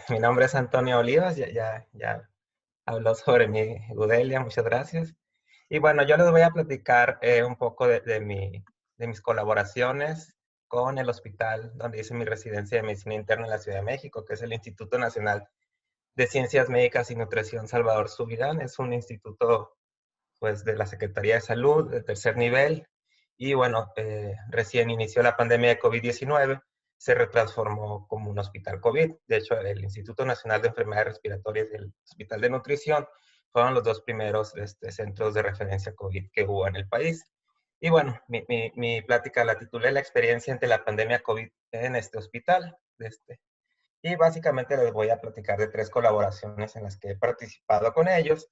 Mi nombre es Antonio Olivas, ya habló sobre mi Gudelia, muchas gracias. Y bueno, yo les voy a platicar un poco de mis colaboraciones con el hospital donde hice mi residencia de medicina interna en la Ciudad de México, que es el Instituto Nacional de Ciencias Médicas y Nutrición Salvador Subirán. Es un instituto pues de la Secretaría de Salud de tercer nivel. Y bueno, recién inició la pandemia de COVID-19, se retransformó como un hospital COVID. De hecho, el Instituto Nacional de Enfermedades Respiratorias y el Hospital de Nutrición fueron los dos primeros centros de referencia COVID que hubo en el país. Y bueno, mi plática la titulé La experiencia ante la pandemia COVID en este hospital. Y básicamente les voy a platicar de tres colaboraciones en las que he participado con ellos,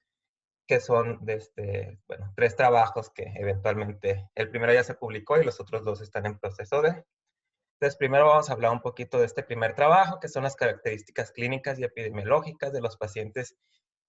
que son bueno, tres trabajos que eventualmente, el primero ya se publicó y los otros dos están en proceso de. Entonces, primero vamos a hablar un poquito de este primer trabajo, que son las características clínicas y epidemiológicas de los pacientes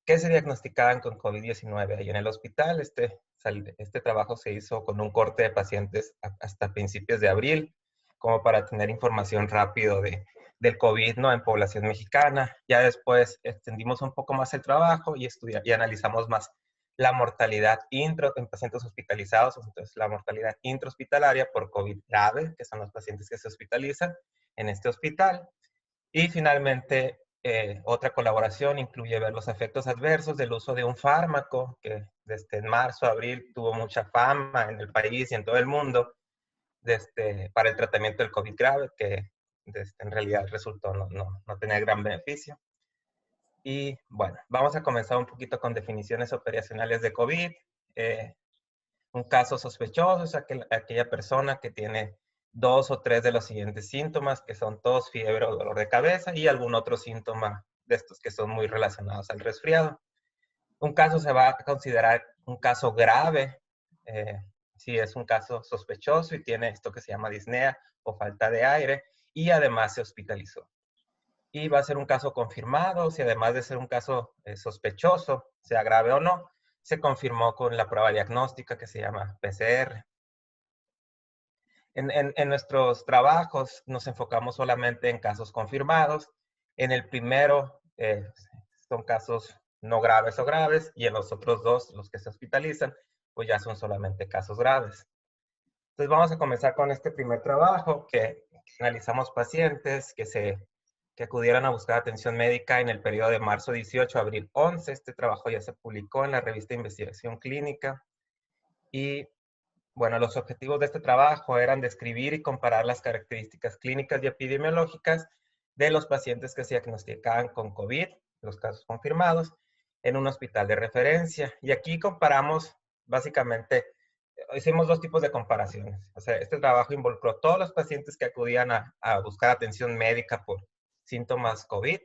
que se diagnosticaban con COVID-19 ahí en el hospital. Este trabajo se hizo con un corte de pacientes hasta principios de abril, como para tener información rápido del COVID, ¿no? En población mexicana. Ya después extendimos un poco más el trabajo y analizamos más la mortalidad en pacientes hospitalizados, entonces la mortalidad intrahospitalaria por COVID grave, que son los pacientes que se hospitalizan en este hospital. Y finalmente, otra colaboración incluye ver los efectos adversos del uso de un fármaco que desde marzo a abril tuvo mucha fama en el país y en todo el mundo para el tratamiento del COVID grave, que en realidad resultó no tener gran beneficio. Y bueno, vamos a comenzar un poquito con definiciones operacionales de COVID. Eh, un caso sospechoso es aquella persona que tiene dos o tres de los siguientes síntomas, que son tos, fiebre o dolor de cabeza, y algún otro síntoma de estos que son muy relacionados al resfriado. Un caso se va a considerar un caso grave eh, si es un caso sospechoso y tiene esto que se llama disnea o falta de aire, y además se hospitalizó. Y va a ser un caso confirmado si además de ser un caso sospechoso, sea grave o no, se confirmó con la prueba diagnóstica que se llama PCR. En nuestros trabajos nos enfocamos solamente en casos confirmados. En el primero son casos no graves o graves, y en los otros dos, los que se hospitalizan, pues ya son solamente casos graves. Entonces vamos a comenzar con este primer trabajo que analizamos pacientes que acudieron a buscar atención médica en el periodo de marzo 18 a abril 11. Este trabajo ya se publicó en la revista Investigación Clínica. Y bueno, los objetivos de este trabajo eran describir y comparar las características clínicas y epidemiológicas de los pacientes que se diagnosticaban con COVID, los casos confirmados, en un hospital de referencia. Y aquí comparamos, básicamente, hicimos dos tipos de comparaciones. O sea, este trabajo involucró todos los pacientes que acudían a buscar atención médica por síntomas COVID.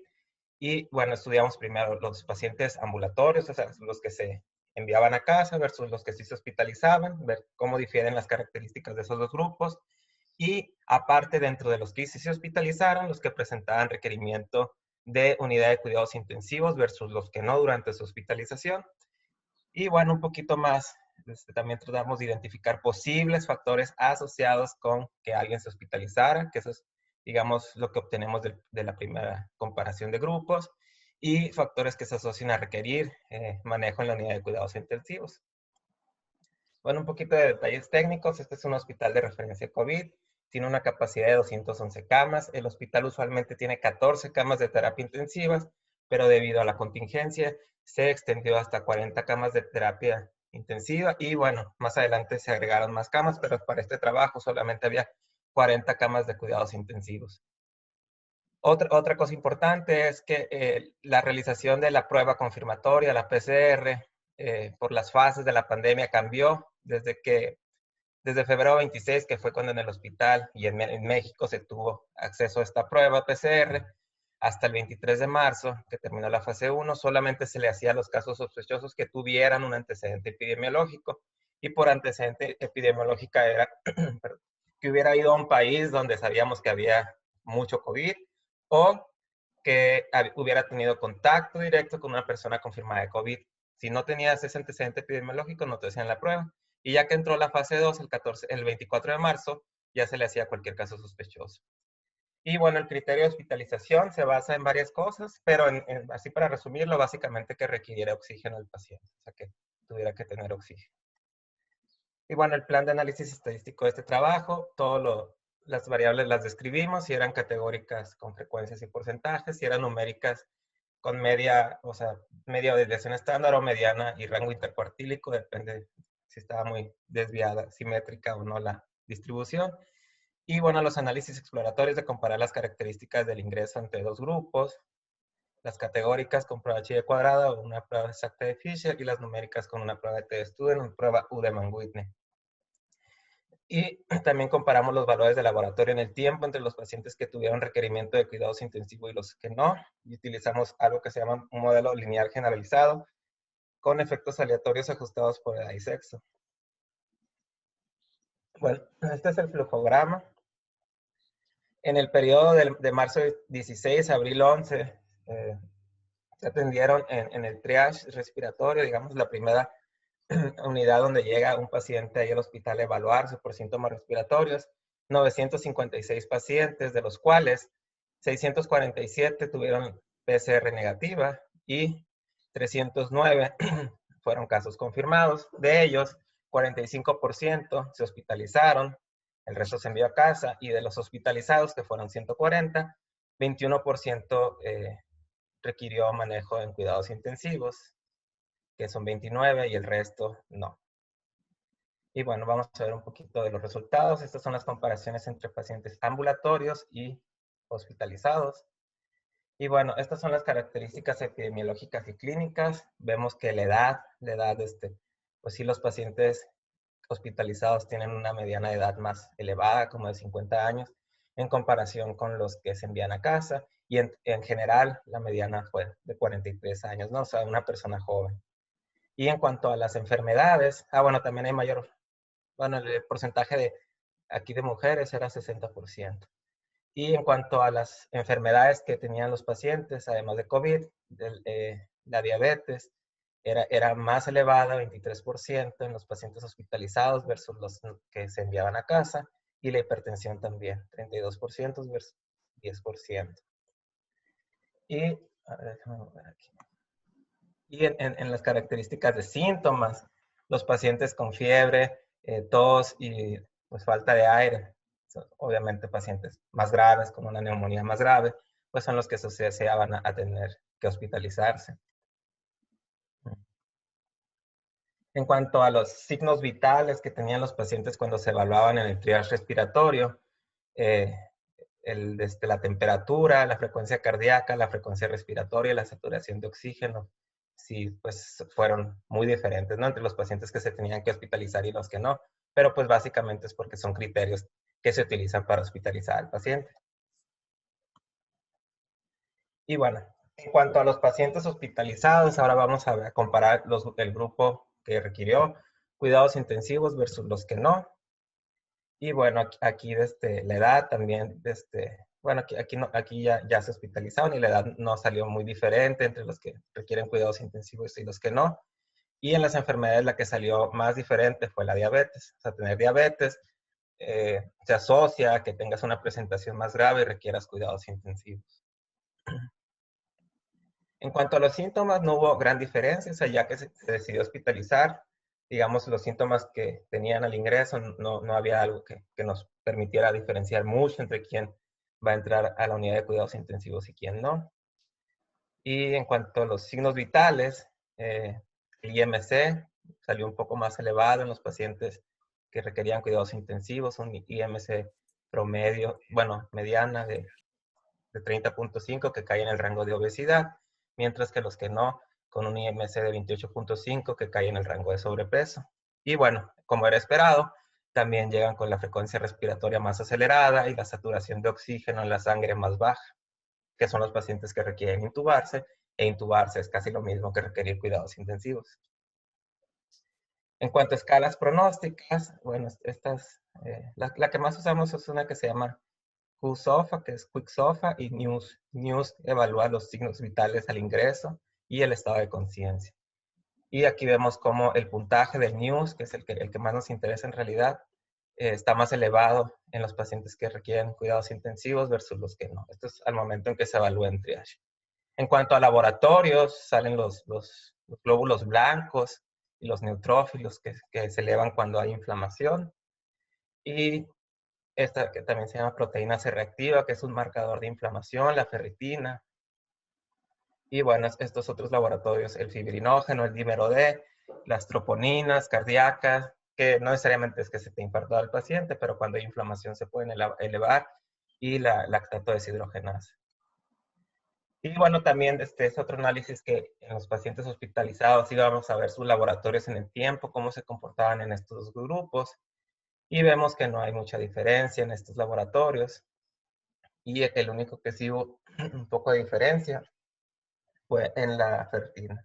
Y bueno, estudiamos primero los pacientes ambulatorios, o sea, los que se enviaban a casa versus los que sí se hospitalizaban, ver cómo difieren las características de esos dos grupos. Y aparte, dentro de los que sí se hospitalizaron, los que presentaban requerimiento de unidad de cuidados intensivos versus los que no durante su hospitalización. Y bueno, un poquito más, también tratamos de identificar posibles factores asociados con que alguien se hospitalizara, que eso es, digamos, lo que obtenemos de la primera comparación de grupos, y factores que se asocian a requerir manejo en la unidad de cuidados intensivos. Bueno, un poquito de detalles técnicos. Este es un hospital de referencia COVID. Tiene una capacidad de 211 camas. El hospital usualmente tiene 14 camas de terapia intensivas, pero debido a la contingencia se extendió hasta 40 camas de terapia intensiva. Y bueno, más adelante se agregaron más camas, pero para este trabajo solamente había 40 camas de cuidados intensivos. Otra cosa importante es que la realización de la prueba confirmatoria, la PCR, por las fases de la pandemia cambió desde febrero 26, que fue cuando en el hospital y en México se tuvo acceso a esta prueba PCR, hasta el 23 de marzo, que terminó la fase 1, solamente se le hacía a los casos sospechosos que tuvieran un antecedente epidemiológico. Y por antecedente epidemiológico era que hubiera ido a un país donde sabíamos que había mucho COVID, o que hubiera tenido contacto directo con una persona confirmada de COVID. Si no tenías ese antecedente epidemiológico, no te hacían la prueba. Y ya que entró la fase 2, el 24 de marzo, ya se le hacía cualquier caso sospechoso. Y bueno, el criterio de hospitalización se basa en varias cosas, pero así para resumirlo, básicamente que requiriera oxígeno el paciente, o sea, que tuviera que tener oxígeno. Y bueno, el plan de análisis estadístico de este trabajo, las variables las describimos, si eran categóricas con frecuencias y porcentajes, si eran numéricas con media, o sea, media desviación estándar o mediana y rango intercuartílico, depende si estaba muy desviada, simétrica o no la distribución. Y bueno, los análisis exploratorios de comparar las características del ingreso entre dos grupos, las categóricas con prueba Chi de cuadrada o una prueba exacta de Fisher y las numéricas con una prueba de T-Student o prueba Udemann-Whitney. Y también comparamos los valores de laboratorio en el tiempo entre los pacientes que tuvieron requerimiento de cuidados intensivos y los que no. Y utilizamos algo que se llama un modelo lineal generalizado con efectos aleatorios ajustados por edad y sexo. Bueno, este es el flujograma. En el periodo de marzo 16 a abril 11, se atendieron en el triage respiratorio, digamos, la primera unidad donde llega un paciente ahí al hospital a evaluarse por síntomas respiratorios, 956 pacientes, de los cuales 647 tuvieron PCR negativa y 309 fueron casos confirmados. De ellos, 45% se hospitalizaron, el resto se envió a casa, y de los hospitalizados, que fueron 140, 21% requirió manejo en cuidados intensivos, que son 29, y el resto no. Y bueno, vamos a ver un poquito de los resultados. Estas son las comparaciones entre pacientes ambulatorios y hospitalizados. Y bueno, estas son las características epidemiológicas y clínicas. Vemos que la edad, pues sí, los pacientes hospitalizados tienen una mediana de edad más elevada, como de 50 años, en comparación con los que se envían a casa. Y en general, la mediana fue de 43 años, ¿no? O sea, una persona joven. Y en cuanto a las enfermedades, bueno, también hay mayor, bueno, el porcentaje aquí de mujeres era 60%. Y en cuanto a las enfermedades que tenían los pacientes, además de COVID, la diabetes era más elevada, 23% en los pacientes hospitalizados versus los que se enviaban a casa, y la hipertensión también, 32% versus 10%. Y, a ver, déjame ver aquí. Y en las características de síntomas, los pacientes con fiebre, tos y pues falta de aire, obviamente pacientes más graves, con una neumonía más grave, pues son los que se van a tener que hospitalizarse. En cuanto a los signos vitales que tenían los pacientes cuando se evaluaban en el triage respiratorio, la temperatura, la frecuencia cardíaca, la frecuencia respiratoria y la saturación de oxígeno, sí, pues fueron muy diferentes, ¿no? Entre los pacientes que se tenían que hospitalizar y los que no, pero pues básicamente es porque son criterios que se utilizan para hospitalizar al paciente. Y bueno, en cuanto a los pacientes hospitalizados, ahora vamos a comparar el grupo que requirió cuidados intensivos versus los que no. Y bueno, aquí desde la edad también, bueno, aquí ya se hospitalizaron y la edad no salió muy diferente entre los que requieren cuidados intensivos y los que no. Y en las enfermedades la que salió más diferente fue la diabetes. O sea, tener diabetes se asocia a que tengas una presentación más grave y requieras cuidados intensivos. En cuanto a los síntomas, no hubo gran diferencia, o sea, ya que se decidió hospitalizar, digamos, los síntomas que tenían al ingreso, no había algo que nos permitiera diferenciar mucho entre quién va a entrar a la unidad de cuidados intensivos y quién no. Y en cuanto a los signos vitales, el IMC salió un poco más elevado en los pacientes que requerían cuidados intensivos, un IMC promedio, bueno, mediana de 30.5 que cae en el rango de obesidad, mientras que los que no, con un IMC de 28.5 que cae en el rango de sobrepeso. Y bueno, como era esperado, también llegan con la frecuencia respiratoria más acelerada y la saturación de oxígeno en la sangre más baja, que son los pacientes que requieren intubarse, e intubarse es casi lo mismo que requerir cuidados intensivos. En cuanto a escalas pronósticas, bueno, la que más usamos es una que se llama QSOFA, que es QuickSOFA, y NEWS. NEWS evalúa los signos vitales al ingreso y el estado de conciencia. Y aquí vemos cómo el puntaje del NEWS, que es el que más nos interesa en realidad, está más elevado en los pacientes que requieren cuidados intensivos versus los que no. Esto es al momento en que se evalúa en triage. En cuanto a laboratorios, salen los glóbulos blancos y los neutrófilos que se elevan cuando hay inflamación. Y esta que también se llama proteína C reactiva, que es un marcador de inflamación, la ferritina. Y bueno, estos otros laboratorios, el fibrinógeno, el dímero D, las troponinas cardíacas, que no necesariamente es que se te infartó al paciente, pero cuando hay inflamación se pueden elevar, y la lactato deshidrogenasa. Y bueno, también este es otro análisis que en los pacientes hospitalizados íbamos a ver sus laboratorios en el tiempo, cómo se comportaban en estos grupos, y vemos que no hay mucha diferencia en estos laboratorios, y el único que sí hubo un poco de diferencia fue en la ferritina.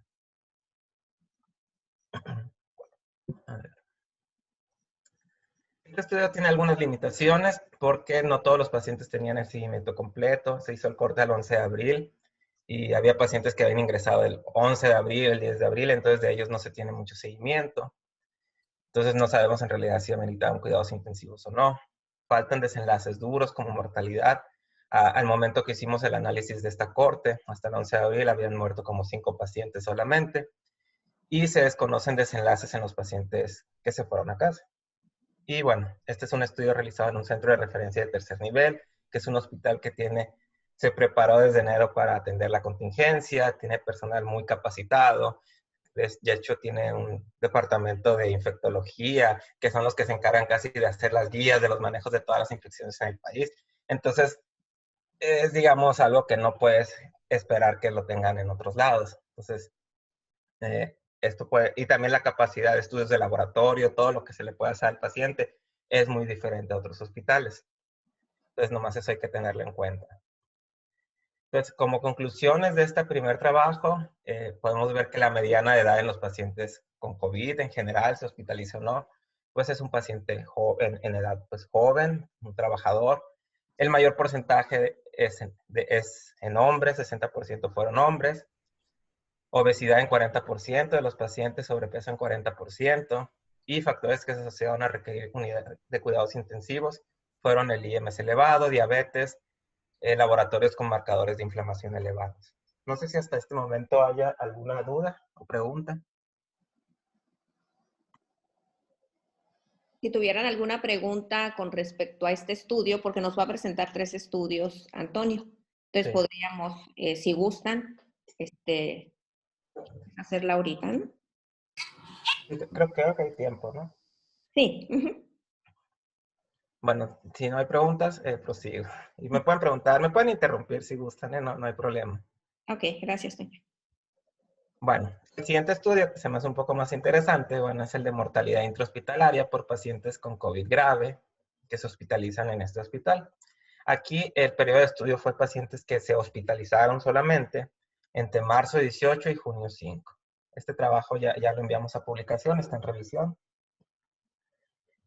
A ver. Este estudio tiene algunas limitaciones porque no todos los pacientes tenían el seguimiento completo. Se hizo el corte al 11 de abril y había pacientes que habían ingresado el 11 de abril, el 10 de abril, entonces de ellos no se tiene mucho seguimiento. Entonces no sabemos en realidad si ameritaban cuidados intensivos o no. Faltan desenlaces duros como mortalidad. Al momento que hicimos el análisis de esta corte, hasta el 11 de abril, habían muerto como 5 pacientes solamente. Y se desconocen desenlaces en los pacientes que se fueron a casa. Y bueno, este es un estudio realizado en un centro de referencia de tercer nivel, que es un hospital que se preparó desde enero para atender la contingencia, tiene personal muy capacitado, de hecho tiene un departamento de infectología, que son los que se encargan casi de hacer las guías de los manejos de todas las infecciones en el país. Entonces, es digamos algo que no puedes esperar que lo tengan en otros lados. Entonces, esto puede, y también la capacidad de estudios de laboratorio, todo lo que se le puede hacer al paciente es muy diferente a otros hospitales. Entonces, nomás eso hay que tenerlo en cuenta. Entonces, como conclusiones de este primer trabajo, podemos ver que la mediana de edad en los pacientes con COVID en general, se hospitaliza o no, pues es un paciente joven, en edad pues joven, un trabajador. El mayor porcentaje es en hombres, 60% fueron hombres. Obesidad en 40% de los pacientes, sobrepeso en 40%, y factores que se asociaron a requerir unidades de cuidados intensivos fueron el IMC elevado, diabetes, laboratorios con marcadores de inflamación elevados. No sé si hasta este momento haya alguna duda o pregunta. Si tuvieran alguna pregunta con respecto a este estudio, porque nos va a presentar 3 estudios, Antonio. Entonces Sí. podríamos, si gustan, hacerla ahorita, ¿no? Creo que hay tiempo, ¿no? Sí. Bueno, si no hay preguntas, prosigo. Y me pueden preguntar, me pueden interrumpir si gustan, no, no hay problema. Ok, gracias, Toño. Bueno, el siguiente estudio, que se me hace un poco más interesante, bueno, es el de mortalidad intrahospitalaria por pacientes con COVID grave que se hospitalizan en este hospital. Aquí el periodo de estudio fue pacientes que se hospitalizaron solamente entre marzo 18 y junio 5. Este trabajo ya lo enviamos a publicación, está en revisión.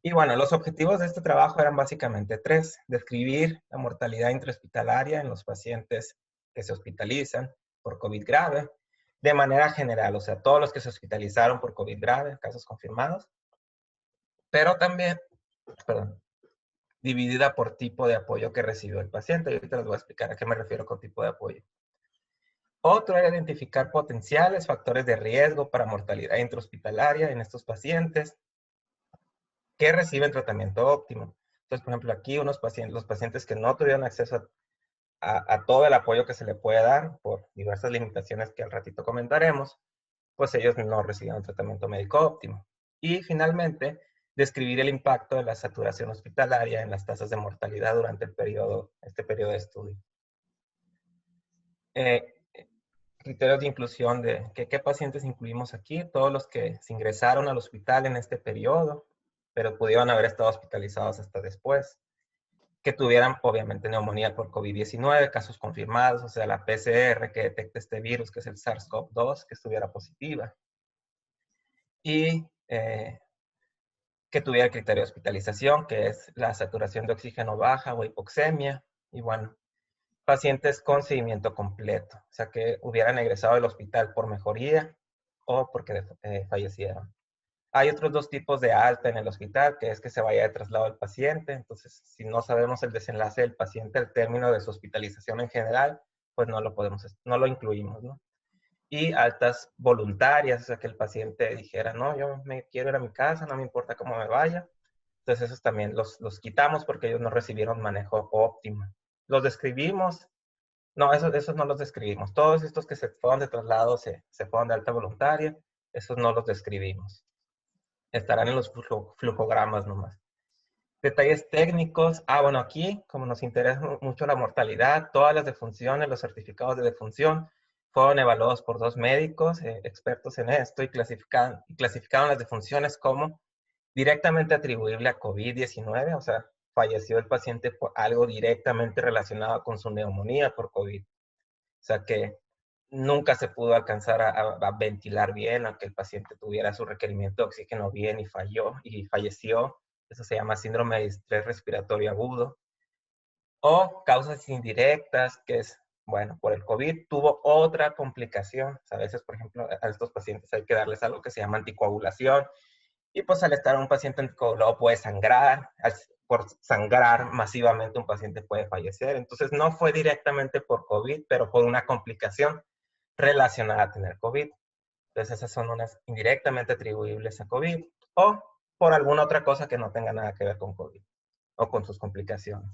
Y bueno, los objetivos de este trabajo eran básicamente 3. Describir la mortalidad intrahospitalaria en los pacientes que se hospitalizan por COVID grave, de manera general, o sea, todos los que se hospitalizaron por COVID grave, casos confirmados, pero también, perdón, dividida por tipo de apoyo que recibió el paciente. Y ahorita les voy a explicar a qué me refiero con tipo de apoyo. Otro era identificar potenciales factores de riesgo para mortalidad intrahospitalaria en estos pacientes que reciben tratamiento óptimo. Entonces, por ejemplo, aquí los pacientes que no tuvieron acceso a todo el apoyo que se le puede dar por diversas limitaciones que al ratito comentaremos, pues ellos no recibieron tratamiento médico óptimo. Y finalmente, describir el impacto de la saturación hospitalaria en las tasas de mortalidad durante este periodo de estudio. Criterios de inclusión de qué pacientes incluimos aquí, todos los que se ingresaron al hospital en este periodo, pero pudieron haber estado hospitalizados hasta después, que tuvieran obviamente neumonía por COVID-19, casos confirmados, o sea, la PCR que detecta este virus, que es el SARS-CoV-2, que estuviera positiva, y que tuviera el criterio de hospitalización, que es la saturación de oxígeno baja o hipoxemia, y bueno, pacientes con seguimiento completo, o sea, que hubieran egresado del hospital por mejoría o porque fallecieron. Hay otros dos tipos de alta en el hospital, que es que se vaya de traslado el paciente. Entonces, si no sabemos el desenlace del paciente al término de su hospitalización en general, pues no lo incluimos, ¿no? Y altas voluntarias, o sea, que el paciente dijera, no, yo me quiero ir a mi casa, no me importa cómo me vaya. Entonces, esos también los quitamos porque ellos no recibieron manejo óptimo. Los describimos, no, esos no los describimos. Todos estos que se fueron de traslado, se fueron de alta voluntaria, esos no los describimos. Estarán en los flujogramas nomás. Detalles técnicos. Bueno, aquí, como nos interesa mucho la mortalidad, todas las defunciones, los certificados de defunción, fueron evaluados por dos médicos expertos en esto y clasificaron las defunciones como directamente atribuible a COVID-19, o sea, falleció el paciente por algo directamente relacionado con su neumonía por COVID. O sea que nunca se pudo alcanzar a ventilar bien, aunque el paciente tuviera su requerimiento de oxígeno bien y falleció. Eso se llama síndrome de estrés respiratorio agudo. O causas indirectas, que es, bueno, por el COVID tuvo otra complicación. A veces, por ejemplo, a estos pacientes hay que darles algo que se llama anticoagulación. Y pues al estar un paciente anticoagulado puede sangrar. Por sangrar masivamente un paciente puede fallecer. Entonces no fue directamente por COVID, pero por una complicación relacionada a tener COVID. Entonces esas son unas indirectamente atribuibles a COVID o por alguna otra cosa que no tenga nada que ver con COVID o con sus complicaciones.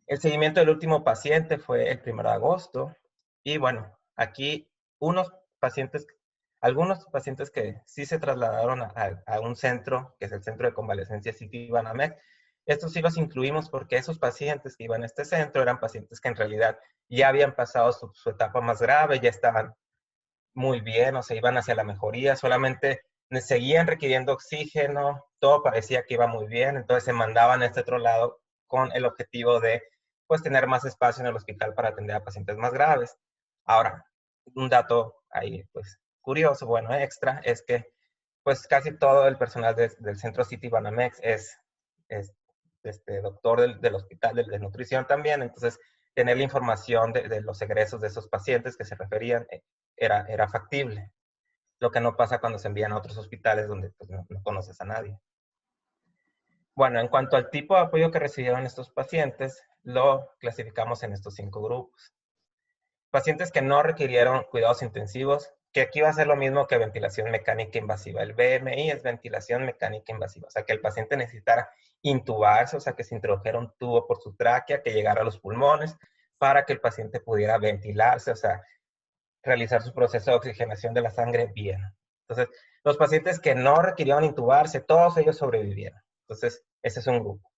El seguimiento del último paciente fue el 1 de agosto y bueno, aquí algunos pacientes que sí se trasladaron a un centro, que es el Centro de Convalecencia City-Banamex, estos sí los incluimos porque esos pacientes que iban a este centro eran pacientes que en realidad ya habían pasado su etapa más grave, ya estaban muy bien, o se iban hacia la mejoría, solamente seguían requiriendo oxígeno, todo parecía que iba muy bien, entonces se mandaban a este otro lado con el objetivo de pues tener más espacio en el hospital para atender a pacientes más graves. Ahora, un dato ahí pues curioso, bueno, extra, es que pues casi todo el personal del centro City Banamex es doctor del hospital de nutrición también, entonces tener la información de los egresos de esos pacientes que se referían era factible. Lo que no pasa cuando se envían a otros hospitales donde pues, no conoces a nadie. Bueno, en cuanto al tipo de apoyo que recibieron estos pacientes, lo clasificamos en estos 5 grupos. Pacientes que no requirieron cuidados intensivos, que aquí va a ser lo mismo que ventilación mecánica invasiva. El BMI es ventilación mecánica invasiva, o sea, que el paciente necesitara intubarse, o sea, que se introdujera un tubo por su tráquea, que llegara a los pulmones, para que el paciente pudiera ventilarse, o sea, realizar su proceso de oxigenación de la sangre bien. Entonces, los pacientes que no requirieron intubarse, todos ellos sobrevivieron. Entonces, ese es un grupo.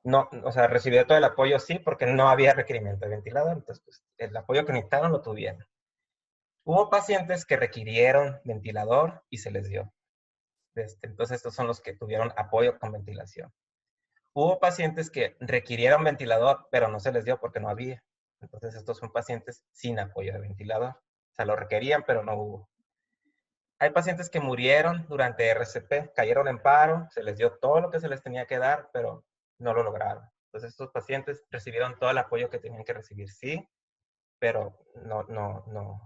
No, o sea, recibió todo el apoyo, sí, porque no había requerimiento de ventilador. Entonces, pues, el apoyo que necesitaron lo tuvieron. Hubo pacientes que requirieron ventilador y se les dio. Entonces, estos son los que tuvieron apoyo con ventilación. Hubo pacientes que requirieron ventilador, pero no se les dio porque no había. Entonces, estos son pacientes sin apoyo de ventilador. O sea, lo requerían, pero no hubo. Hay pacientes que murieron durante RCP, cayeron en paro, se les dio todo lo que se les tenía que dar, pero no lo lograron. Entonces, estos pacientes recibieron todo el apoyo que tenían que recibir, sí, pero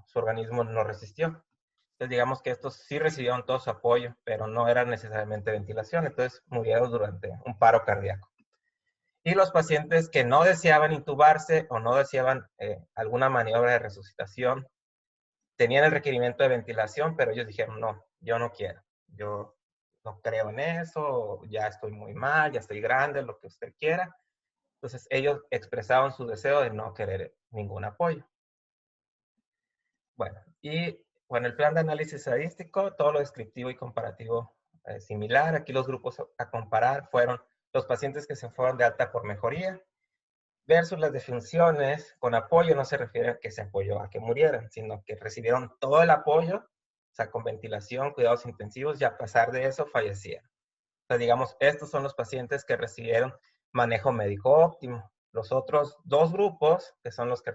su organismo no resistió. Entonces, digamos que estos sí recibieron todo su apoyo, pero no era necesariamente ventilación, entonces murieron durante un paro cardíaco. Y los pacientes que no deseaban intubarse o no deseaban alguna maniobra de resucitación, tenían el requerimiento de ventilación, pero ellos dijeron, no, yo no quiero, yo no creo en eso, ya estoy muy mal, ya estoy grande, lo que usted quiera. Entonces ellos expresaban su deseo de no querer ningún apoyo. Bueno, y bueno, el plan de análisis estadístico, todo lo descriptivo y comparativo similar. Aquí los grupos a comparar fueron los pacientes que se fueron de alta por mejoría, versus las defunciones con apoyo. No se refiere a que se apoyó a que murieran, sino que recibieron todo el apoyo, o sea, con ventilación, cuidados intensivos, y a pesar de eso fallecieron. O sea, digamos, estos son los pacientes que recibieron manejo médico óptimo. Los otros dos grupos, que son los que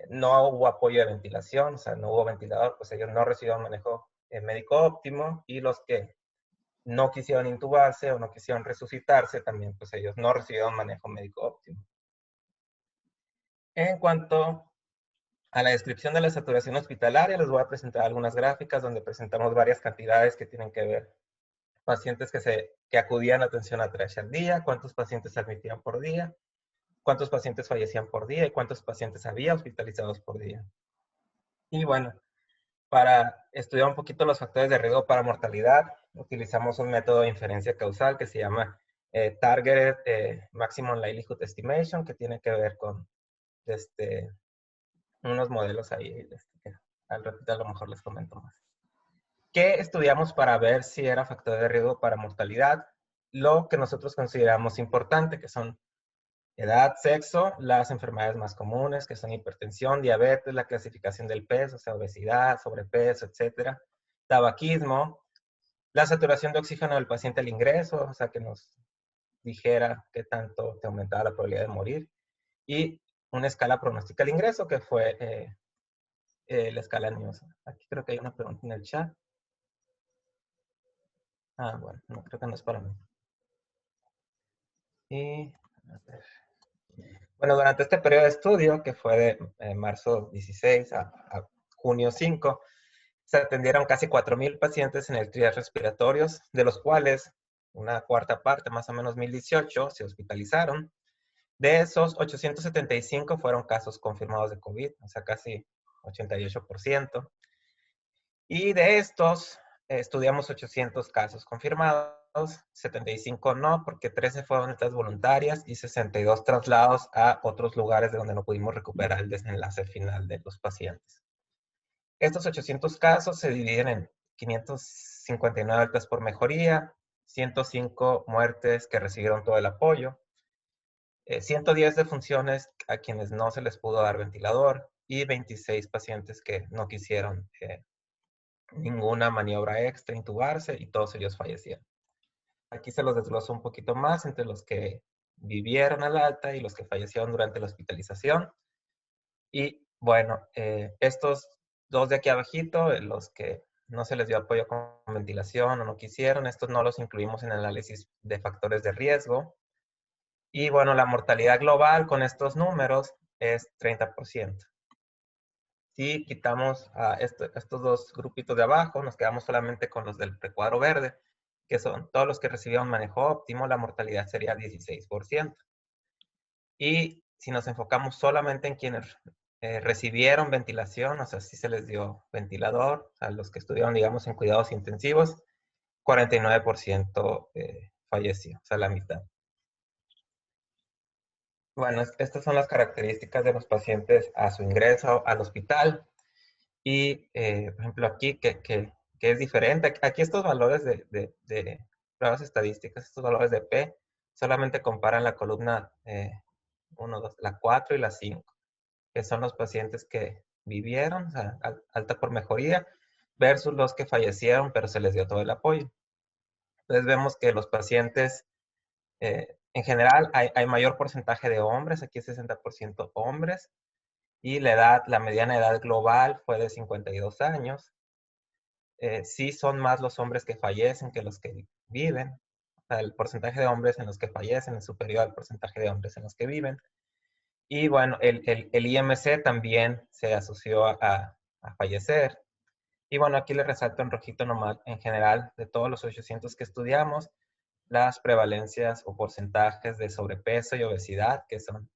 no hubo apoyo de ventilación, o sea, no hubo ventilador, pues ellos no recibieron manejo médico óptimo, y los que no quisieron intubarse o no quisieron resucitarse, también pues ellos no recibieron manejo médico óptimo. En cuanto A la descripción de la saturación hospitalaria les voy a presentar algunas gráficas donde presentamos varias cantidades que tienen que ver pacientes que acudían a atención a terapia al día, cuántos pacientes se admitían por día, cuántos pacientes fallecían por día y cuántos pacientes había hospitalizados por día. Y bueno, para estudiar un poquito los factores de riesgo para mortalidad, utilizamos un método de inferencia causal que se llama Targeted Maximum Likelihood Estimation, que tiene que ver con unos modelos ahí, que al ratito a lo mejor les comento más. ¿Qué estudiamos para ver si era factor de riesgo para mortalidad? Lo que nosotros consideramos importante, que son edad, sexo, las enfermedades más comunes, que son hipertensión, diabetes, la clasificación del peso, o sea, obesidad, sobrepeso, etcétera, tabaquismo, la saturación de oxígeno del paciente al ingreso, o sea, que nos dijera qué tanto te aumentaba la probabilidad de morir, y una escala pronóstica al ingreso, que fue la escala NIOS. Aquí creo que hay una pregunta en el chat. Ah, bueno, no, creo que no es para mí. Y, a ver. Bueno, durante este periodo de estudio, que fue de marzo 16 a junio 5, se atendieron casi 4,000 pacientes en el triage respiratorios, de los cuales una cuarta parte, más o menos 1,018, se hospitalizaron. De esos, 875 fueron casos confirmados de COVID, o sea, casi 88%. Y de estos, estudiamos 800 casos confirmados, 75 no, porque 13 fueron estas voluntarias y 62 traslados a otros lugares de donde no pudimos recuperar el desenlace final de los pacientes. Estos 800 casos se dividen en 559 altas por mejoría, 105 muertes que recibieron todo el apoyo, 110 defunciones a quienes no se les pudo dar ventilador y 26 pacientes que no quisieron ninguna maniobra extra, intubarse, y todos ellos fallecieron. Aquí se los desgloso un poquito más entre los que vivieron al alta y los que fallecieron durante la hospitalización. Y bueno, estos dos de aquí abajito, los que no se les dio apoyo con ventilación o no quisieron, estos no los incluimos en el análisis de factores de riesgo. Y bueno, la mortalidad global con estos números es 30%. Si quitamos a estos dos grupitos de abajo, nos quedamos solamente con los del recuadro verde, que son todos los que recibieron manejo óptimo, la mortalidad sería 16%. Y si nos enfocamos solamente en quienes recibieron ventilación, o sea, si se les dio ventilador, a los que estuvieron, digamos, en cuidados intensivos, 49% falleció, o sea, la mitad. Bueno, estas son las características de los pacientes a su ingreso al hospital. Y, por ejemplo, aquí, que es diferente. Aquí estos valores de pruebas estadísticas, estos valores de P, solamente comparan la columna 1, 2, la 4 y la 5, que son los pacientes que vivieron, o sea, alta por mejoría, versus los que fallecieron, pero se les dio todo el apoyo. Entonces vemos que los pacientes, en general, hay mayor porcentaje de hombres, aquí es 60% hombres, y la mediana edad global fue de 52 años. Sí son más los hombres que fallecen que los que viven. O sea, el porcentaje de hombres en los que fallecen es superior al porcentaje de hombres en los que viven. Y bueno, el IMC también se asoció a fallecer. Y bueno, aquí les resalto en rojito nomás, en general, de todos los 800 que estudiamos, las prevalencias o porcentajes de sobrepeso y obesidad, que son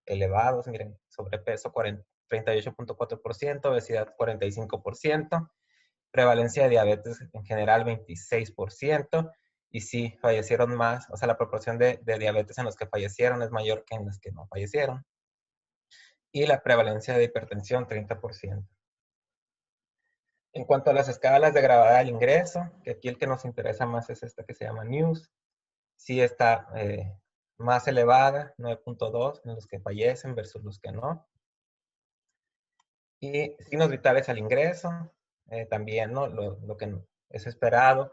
elevados. Miren, sobrepeso 38.4%, obesidad 45%, prevalencia de diabetes en general 26%, y sí, fallecieron más, o sea, la proporción de diabetes en los que fallecieron es mayor que en los que no fallecieron. Y la prevalencia de hipertensión, 30%. En cuanto a las escalas de gravedad del ingreso, que aquí el que nos interesa más es esta que se llama NEWS, sí está más elevada, 9.2 en los que fallecen versus los que no. Y signos vitales al ingreso, también, ¿no? Lo que es esperado,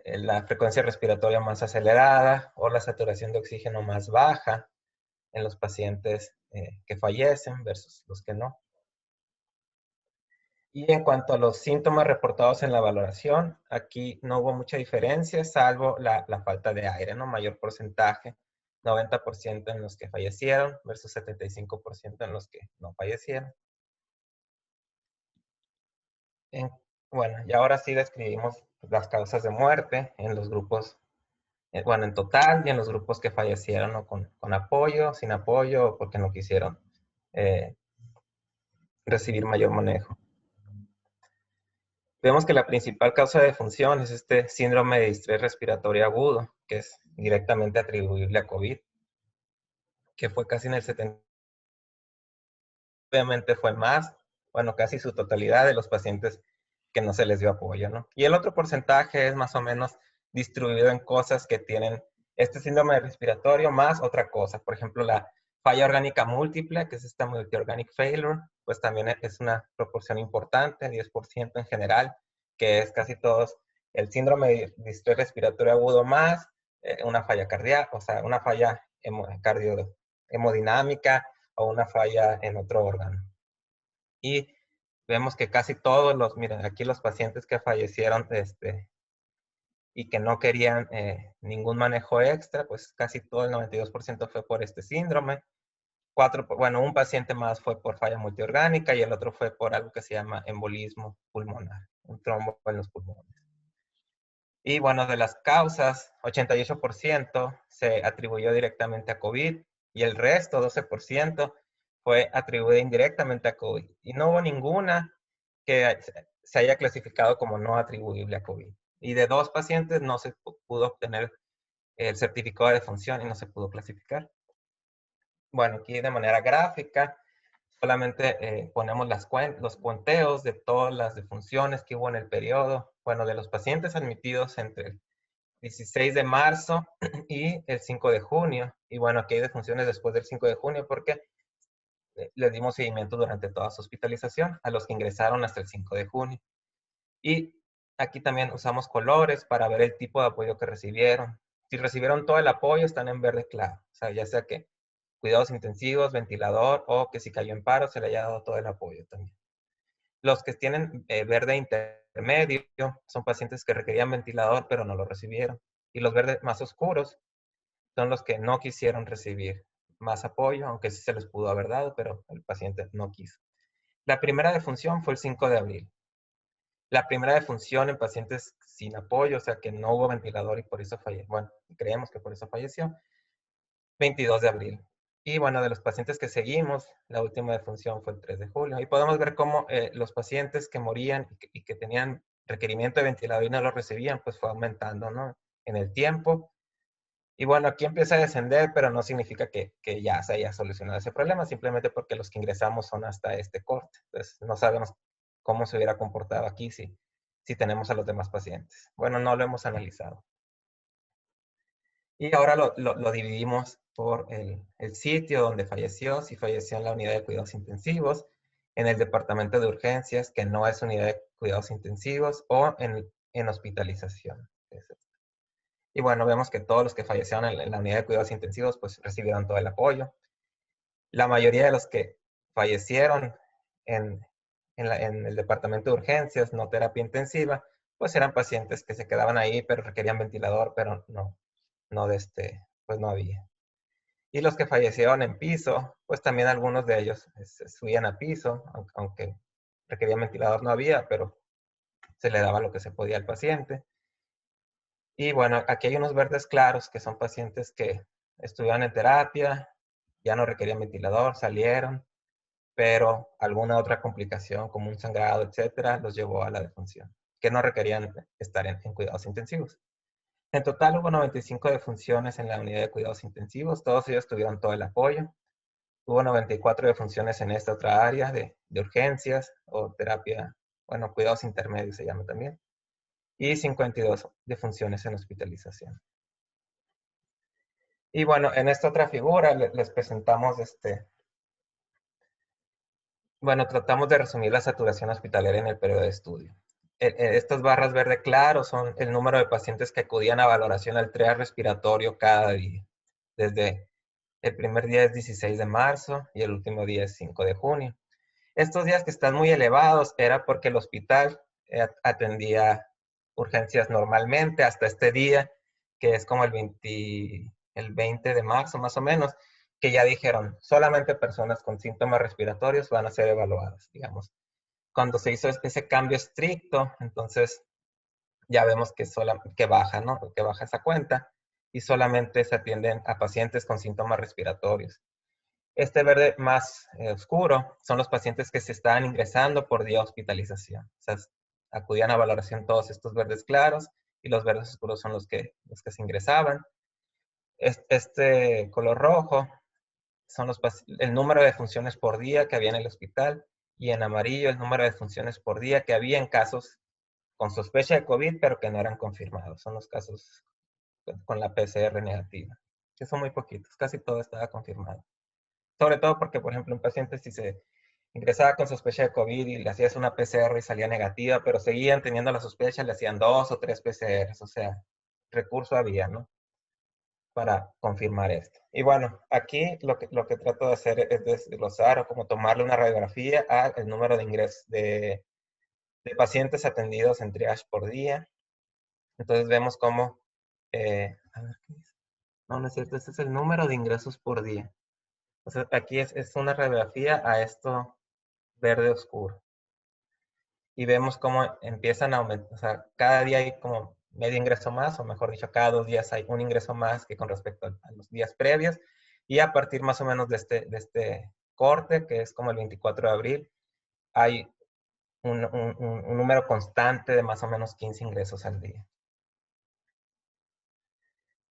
la frecuencia respiratoria más acelerada o la saturación de oxígeno más baja en los pacientes que fallecen versus los que no. Y en cuanto a los síntomas reportados en la valoración, aquí no hubo mucha diferencia, salvo la falta de aire, ¿no? Mayor porcentaje, 90% en los que fallecieron versus 75% en los que no fallecieron. En- bueno, y ahora sí describimos las causas de muerte en los grupos, bueno, en total y en los grupos que fallecieron, ¿no? Con apoyo, sin apoyo, o porque no quisieron eh, recibir mayor manejo. Vemos que la principal causa de defunción es este síndrome de distrés respiratorio agudo, que es directamente atribuible a COVID, que fue casi en el 70%. Obviamente fue más, bueno, casi su totalidad de los pacientes que no se les dio apoyo, ¿no? Y el otro porcentaje es más o menos distribuido en cosas que tienen este síndrome respiratorio más otra cosa. Por ejemplo, la falla orgánica múltiple, que es esta multi-organic failure, pues también es una proporción importante, 10% en general, que es casi todos el síndrome de distrés respiratorio agudo más una falla cardíaca, o sea, una falla hemodinámica o una falla en otro órgano. Y vemos que casi todos los, miren, aquí los pacientes que fallecieron y que no querían ningún manejo extra, pues casi todo el 92% fue por este síndrome. Bueno, un paciente más fue por falla multiorgánica y el otro fue por algo que se llama embolismo pulmonar, un trombo en los pulmones. Y bueno, de las causas, 88% se atribuyó directamente a COVID y el resto, 12%, fue atribuida indirectamente a COVID. Y no hubo ninguna que se haya clasificado como no atribuible a COVID. Y de 2 pacientes no se pudo obtener el certificado de defunción y no se pudo clasificar. Bueno, aquí de manera gráfica, solamente ponemos los cuenteos de todas las defunciones que hubo en el periodo. Bueno, de los pacientes admitidos entre el 16 de marzo y el 5 de junio. Y bueno, aquí hay defunciones después del 5 de junio porque les dimos seguimiento durante toda su hospitalización a los que ingresaron hasta el 5 de junio. Y aquí también usamos colores para ver el tipo de apoyo que recibieron. Si recibieron todo el apoyo, están en verde claro. O sea, ya sea que cuidados intensivos, ventilador o que si cayó en paro se le haya dado todo el apoyo también. Los que tienen verde intermedio son pacientes que requerían ventilador pero no lo recibieron. Y los verdes más oscuros son los que no quisieron recibir más apoyo, aunque sí se les pudo haber dado, pero el paciente no quiso. La primera defunción fue el 5 de abril. La primera defunción en pacientes sin apoyo, o sea que no hubo ventilador y por eso falleció. Bueno, creemos que por eso falleció, 22 de abril. Y bueno, de los pacientes que seguimos, la última defunción fue el 3 de julio. Y podemos ver cómo los pacientes que morían y que tenían requerimiento de ventilador y no lo recibían, pues fue aumentando, ¿no? En el tiempo. Y bueno, aquí empieza a descender, pero no significa que ya se haya solucionado ese problema, simplemente porque los que ingresamos son hasta este corte. Entonces, no sabemos cómo se hubiera comportado aquí si tenemos a los demás pacientes. Bueno, no lo hemos analizado. Y ahora lo dividimos por el sitio donde falleció, si falleció en la unidad de cuidados intensivos, en el departamento de urgencias, que no es unidad de cuidados intensivos, o en hospitalización. Y bueno, vemos que todos los que fallecieron en la unidad de cuidados intensivos, pues recibieron todo el apoyo. La mayoría de los que fallecieron en, en el departamento de urgencias, no terapia intensiva, pues eran pacientes que se quedaban ahí, pero requerían ventilador, pero pues no había. Y los que fallecieron en piso, pues también algunos de ellos se subían a piso, aunque requerían ventilador no había, pero se le daba lo que se podía al paciente. Y bueno, aquí hay unos verdes claros que son pacientes que estuvieron en terapia, ya no requerían ventilador, salieron, pero alguna otra complicación como un sangrado, etcétera, los llevó a la defunción, que no requerían estar en cuidados intensivos. En total hubo 95 defunciones en la unidad de cuidados intensivos, todos ellos tuvieron todo el apoyo. Hubo 94 defunciones en esta otra área de urgencias o terapia, bueno, cuidados intermedios se llama también, y 52 defunciones en hospitalización. Y bueno, en esta otra figura les presentamos bueno, tratamos de resumir la saturación hospitalaria en el periodo de estudio. Estas barras verde claro son el número de pacientes que acudían a valoración al triage respiratorio cada día. Desde el primer día es 16 de marzo y el último día es 5 de junio. Estos días que están muy elevados era porque el hospital atendía urgencias normalmente hasta este día, que es como el 20 de marzo más o menos, que ya dijeron, solamente personas con síntomas respiratorios van a ser evaluadas, digamos. cuando se hizo ese cambio estricto, entonces ya vemos que baja, ¿no? Que baja esa cuenta y solamente se atienden a pacientes con síntomas respiratorios. Este verde más oscuro son los pacientes que se estaban ingresando por día de hospitalización. O sea, acudían a valoración todos estos verdes claros y los verdes oscuros son los que se ingresaban. Este color rojo son el número de funciones por día que había en el hospital y en amarillo el número de funciones por día que había en casos con sospecha de COVID, pero que no eran confirmados. Son los casos con la PCR negativa, que son muy poquitos, casi todo estaba confirmado. Sobre todo porque, por ejemplo, un paciente si se ingresaba con sospecha de COVID y le hacías una PCR y salía negativa, pero seguían teniendo la sospecha, le hacían 2 o 3 PCRs, o sea, recurso había, ¿no? Para confirmar esto. Y bueno, aquí lo que trato de hacer es desglosar o como tomarle una radiografía al número de ingresos de pacientes atendidos en triage por día. Entonces vemos cómo, a ver, ¿qué dice? No, no es cierto, este es el número de ingresos por día. O sea, aquí es una radiografía a esto verde oscuro. Y vemos cómo empiezan a aumentar, o sea, cada día hay como medio ingreso más, o mejor dicho, cada 2 días hay un ingreso más que con respecto a los días previos. Y a partir más o menos de este corte, que es como el 24 de abril, hay un número constante de más o menos 15 ingresos al día.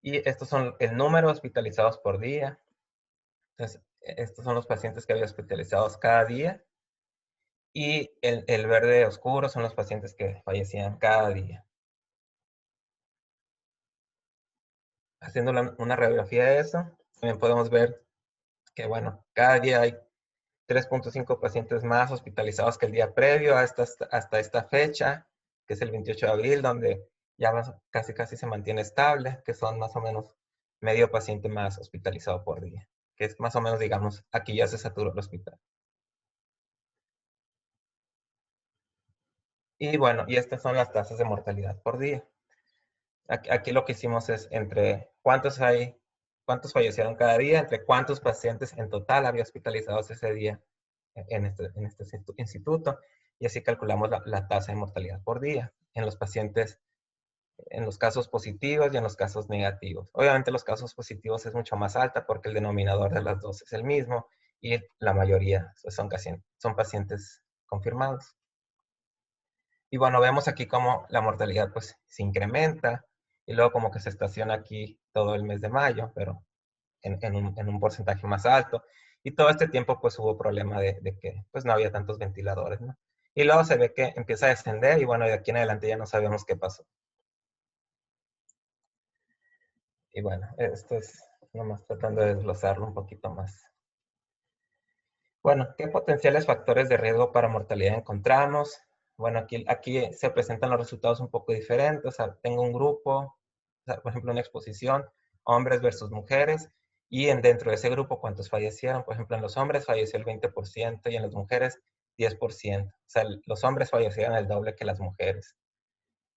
Y estos son el número de hospitalizados por día. Entonces, estos son los pacientes que había hospitalizados cada día. Y el verde oscuro son los pacientes que fallecían cada día. Haciendo una radiografía de eso, también podemos ver que, bueno, cada día hay 3.5 pacientes más hospitalizados que el día previo hasta esta fecha, que es el 28 de abril, donde ya casi se mantiene estable, que son más o menos medio paciente más hospitalizado por día, que es más o menos, digamos, aquí ya se saturó el hospital. Y bueno, y estas son las tasas de mortalidad por día. Aquí lo que hicimos es entre cuántos fallecieron cada día, entre cuántos pacientes en total había hospitalizados ese día en este instituto, y así calculamos la tasa de mortalidad por día en los pacientes, en los casos positivos y en los casos negativos. Obviamente los casos positivos es mucho más alta porque el denominador de las dos es el mismo y la mayoría son pacientes confirmados. Y bueno, vemos aquí cómo la mortalidad pues se incrementa y luego como que se estaciona aquí todo el mes de mayo, pero en un porcentaje más alto. Y todo este tiempo pues hubo problema de que pues no había tantos ventiladores, ¿no? Y luego se ve que empieza a descender y bueno, de aquí en adelante ya no sabemos qué pasó. Y bueno, esto es nomás tratando de desglosarlo un poquito más. Bueno, ¿qué potenciales factores de riesgo para mortalidad encontramos? Bueno, aquí se presentan los resultados un poco diferentes. O sea, tengo un grupo, o sea, por ejemplo, una exposición, hombres versus mujeres, y dentro de ese grupo, ¿cuántos fallecieron? Por ejemplo, en los hombres falleció el 20% y en las mujeres 10%. O sea, los hombres fallecieron el doble que las mujeres.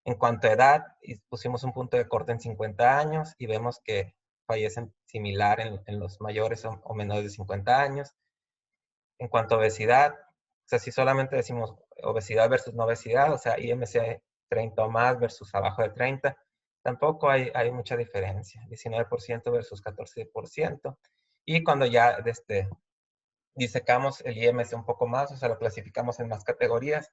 En cuanto a edad, pusimos un punto de corte en 50 años y vemos que fallecen similar en los mayores o menores de 50 años. En cuanto a obesidad, o sea, si solamente decimos obesidad versus no obesidad, o sea, IMC 30 o más versus abajo de 30, tampoco hay mucha diferencia, 19% versus 14%. Y cuando ya disecamos el IMC un poco más, o sea, lo clasificamos en más categorías,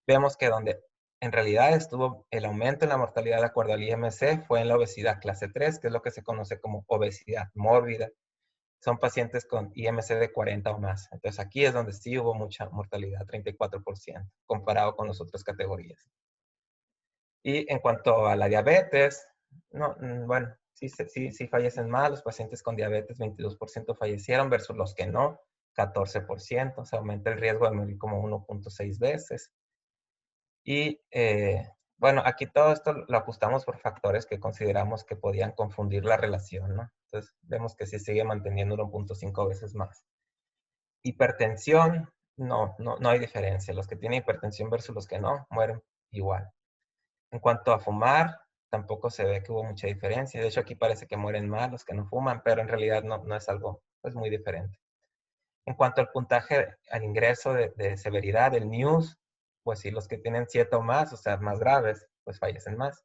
vemos que donde en realidad estuvo el aumento en la mortalidad de acuerdo al IMC fue en la obesidad clase 3, que es lo que se conoce como obesidad mórbida. Son pacientes con IMC de 40 o más. Entonces aquí es donde sí hubo mucha mortalidad, 34%, comparado con las otras categorías. Y en cuanto a la diabetes, no, bueno, sí fallecen más. Los pacientes con diabetes, 22% fallecieron versus los que no, 14%. Se aumenta el riesgo de morir como 1.6 veces. Y bueno, aquí todo esto lo ajustamos por factores que consideramos que podían confundir la relación, ¿no? Entonces vemos que sí sigue manteniendo 1.5 veces más. Hipertensión, no hay diferencia. Los que tienen hipertensión versus los que no, mueren igual. En cuanto a fumar, tampoco se ve que hubo mucha diferencia. De hecho, aquí parece que mueren más los que no fuman, pero en realidad no es algo pues, muy diferente. En cuanto al puntaje al ingreso de severidad, el NEWS, pues sí, los que tienen 7 o más, o sea, más graves, pues fallecen más.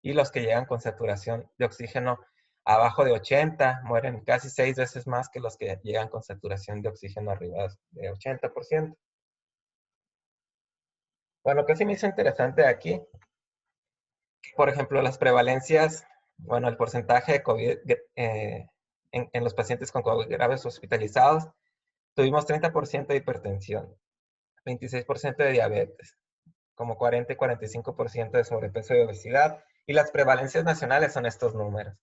Y los que llegan con saturación de oxígeno abajo de 80 mueren casi 6 veces más que los que llegan con saturación de oxígeno arriba de 80%. Bueno, lo que sí me hizo interesante aquí, por ejemplo, las prevalencias, bueno, el porcentaje de COVID en los pacientes con COVID graves hospitalizados, tuvimos 30% de hipertensión, 26% de diabetes, como 40 y 45% de sobrepeso y obesidad, y las prevalencias nacionales son estos números.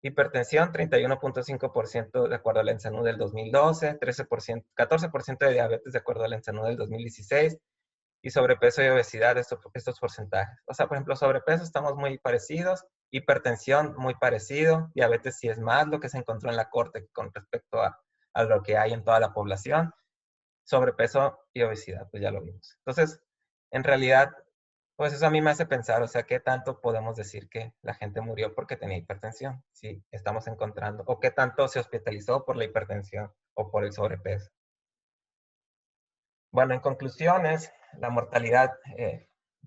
Hipertensión, 31.5% de acuerdo al ENSANU del 2012, 13%, 14% de diabetes de acuerdo al ENSANU del 2016, y sobrepeso y obesidad, estos porcentajes. O sea, por ejemplo, sobrepeso estamos muy parecidos, hipertensión muy parecido, diabetes sí es más lo que se encontró en la corte con respecto a lo que hay en toda la población, sobrepeso y obesidad, pues ya lo vimos. Entonces, en realidad, pues eso a mí me hace pensar, o sea, ¿qué tanto podemos decir que la gente murió porque tenía hipertensión? Si estamos encontrando, o qué tanto se hospitalizó por la hipertensión o por el sobrepeso. Bueno, en conclusiones, la mortalidad,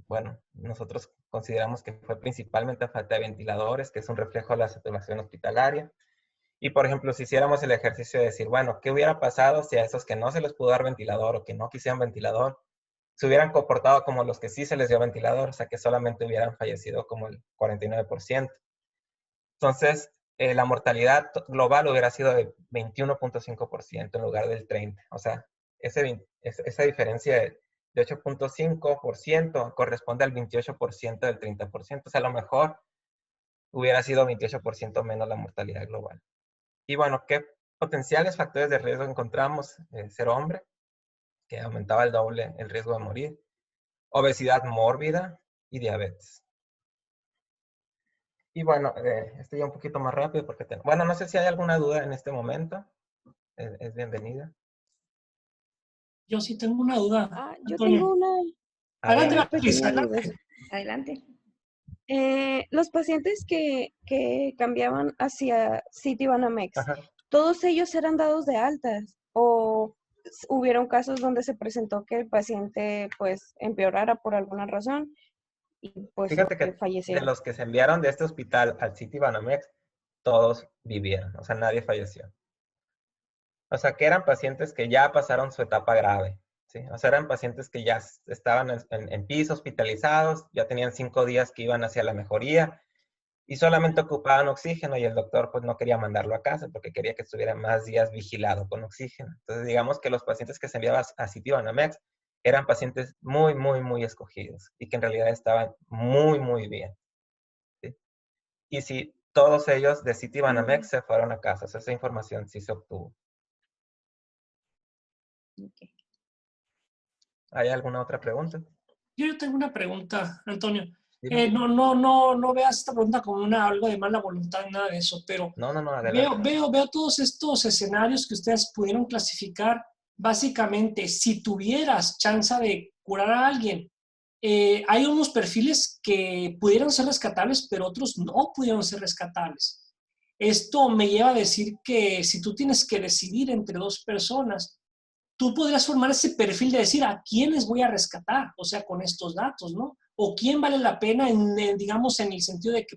bueno, nosotros consideramos que fue principalmente a falta de ventiladores, que es un reflejo de la saturación hospitalaria. Y, por ejemplo, si hiciéramos el ejercicio de decir, bueno, ¿qué hubiera pasado si a esos que no se les pudo dar ventilador o que no quisieran ventilador, se hubieran comportado como los que sí se les dio ventilador? O sea, que solamente hubieran fallecido como el 49%. Entonces, la mortalidad global hubiera sido de 21.5% en lugar del 30%. O sea, esa diferencia de 8.5% corresponde al 28% del 30%. O sea, a lo mejor hubiera sido 28% menos la mortalidad global. Y bueno, ¿qué potenciales factores de riesgo encontramos? Ser hombre, que aumentaba el doble el riesgo de morir, obesidad mórbida y diabetes. Y bueno, estoy un poquito más rápido porque bueno, no sé si hay alguna duda en este momento. Es bienvenida. Yo sí tengo una duda, Yo Antonio. tengo Adelante, una Beatriz, pequeña duda. adelante. Adelante. Los pacientes que cambiaban hacia Citibanamex, Ajá. ¿todos ellos eran dados de altas o hubieron casos donde se presentó que el paciente pues empeorara por alguna razón y pues Fíjate que de falleciera? los que se enviaron de este hospital al Citibanamex, todos vivieron, o sea, nadie falleció. O sea, que eran pacientes que ya pasaron su etapa grave, ¿sí? O sea, eran pacientes que ya estaban en piso, hospitalizados, ya tenían 5 días que iban hacia la mejoría y solamente ocupaban oxígeno y el doctor pues no quería mandarlo a casa porque quería que estuviera más días vigilado con oxígeno. Entonces, digamos que los pacientes que se enviaban a Citibanamex eran pacientes muy, muy, muy escogidos y que en realidad estaban muy, muy bien, ¿sí? Y si todos ellos de Citibanamex se fueron a casa, o sea, esa información sí se obtuvo. Okay. ¿Hay alguna otra pregunta? Yo tengo una pregunta, Antonio. Dime. No veas esta pregunta como algo de mala voluntad, nada de eso, pero No, adelante. veo todos estos escenarios que ustedes pudieron clasificar. Básicamente, si tuvieras chance de curar a alguien, hay unos perfiles que pudieron ser rescatables, pero otros no pudieron ser rescatables. Esto me lleva a decir que si tú tienes que decidir entre dos personas, tú podrías formar ese perfil de decir a quiénes voy a rescatar, o sea, con estos datos, ¿no? O quién vale la pena, digamos, en el sentido de que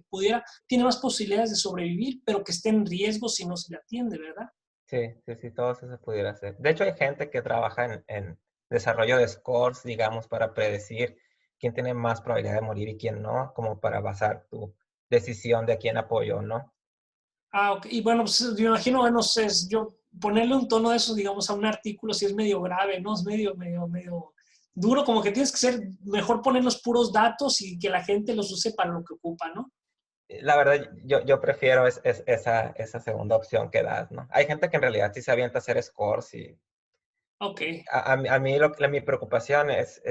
tiene más posibilidades de sobrevivir, pero que esté en riesgo si no se le atiende, ¿verdad? Sí, todo eso se pudiera hacer. De hecho, hay gente que trabaja en desarrollo de scores, digamos, para predecir quién tiene más probabilidad de morir y quién no, como para basar tu decisión de a quién apoyo, ¿no? Ok. Y bueno, pues, yo imagino, no sé, yo ponerle un tono de eso, digamos, a un artículo si es medio grave, ¿no? Es medio duro, como que tienes que ser, mejor poner los puros datos y que la gente los use para lo que ocupa, ¿no? La verdad, yo prefiero esa segunda opción que das, ¿no? Hay gente que en realidad sí se avienta a hacer scores y Ok. a mí mi preocupación es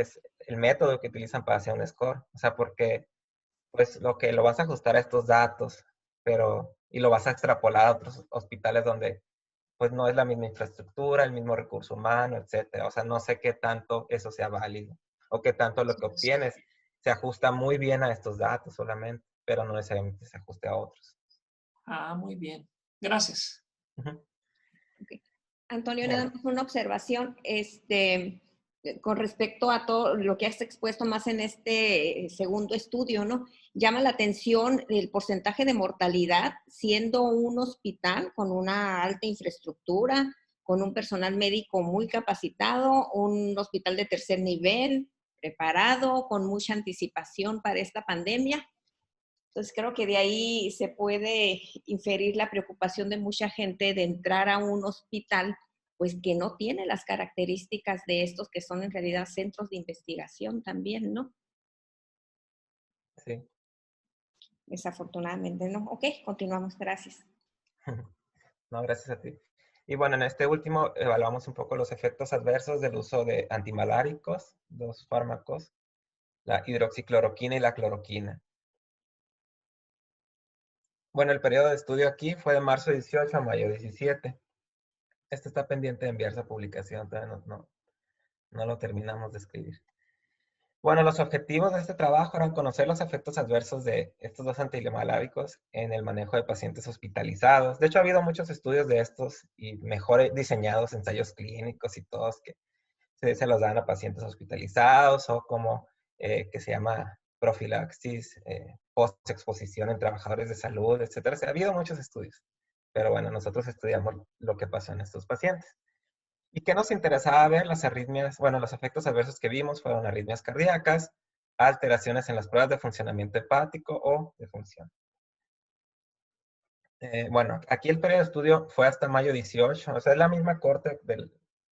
el método que utilizan para hacer un score. O sea, porque pues lo vas a ajustar a estos datos, y lo vas a extrapolar a otros hospitales donde pues no es la misma infraestructura, el mismo recurso humano, etcétera. O sea, no sé qué tanto eso sea válido o qué tanto lo que obtienes se ajusta muy bien a estos datos solamente, pero no necesariamente se ajuste a otros. Muy bien. Gracias. Uh-huh. Okay. Antonio, Bueno. nada más una observación. con respecto a todo lo que has expuesto más en este segundo estudio, ¿no? Llama la atención el porcentaje de mortalidad siendo un hospital con una alta infraestructura, con un personal médico muy capacitado, un hospital de tercer nivel, preparado, con mucha anticipación para esta pandemia. Entonces creo que de ahí se puede inferir la preocupación de mucha gente de entrar a un hospital pues que no tiene las características de estos que son en realidad centros de investigación también, ¿no? Sí. Desafortunadamente, ¿no? Ok, continuamos, gracias. No, gracias a ti. Y bueno, en este último evaluamos un poco los efectos adversos del uso de antimaláricos, dos fármacos, la hidroxicloroquina y la cloroquina. Bueno, el periodo de estudio aquí fue de marzo 18 a mayo 17. Este está pendiente de enviarse a publicación, todavía no lo terminamos de escribir. Bueno, los objetivos de este trabajo eran conocer los efectos adversos de estos dos antimaláricos en el manejo de pacientes hospitalizados. De hecho, ha habido muchos estudios de estos y mejor diseñados ensayos clínicos y todos que se los dan a pacientes hospitalizados o como que se llama profilaxis, post-exposición en trabajadores de salud, etcétera. Ha habido muchos estudios, pero bueno, nosotros estudiamos lo que pasó en estos pacientes. ¿Y qué nos interesaba ver? Las arritmias, bueno, los efectos adversos que vimos fueron arritmias cardíacas, alteraciones en las pruebas de funcionamiento hepático o de función. Bueno, aquí el periodo de estudio fue hasta mayo 18, o sea, es la misma corte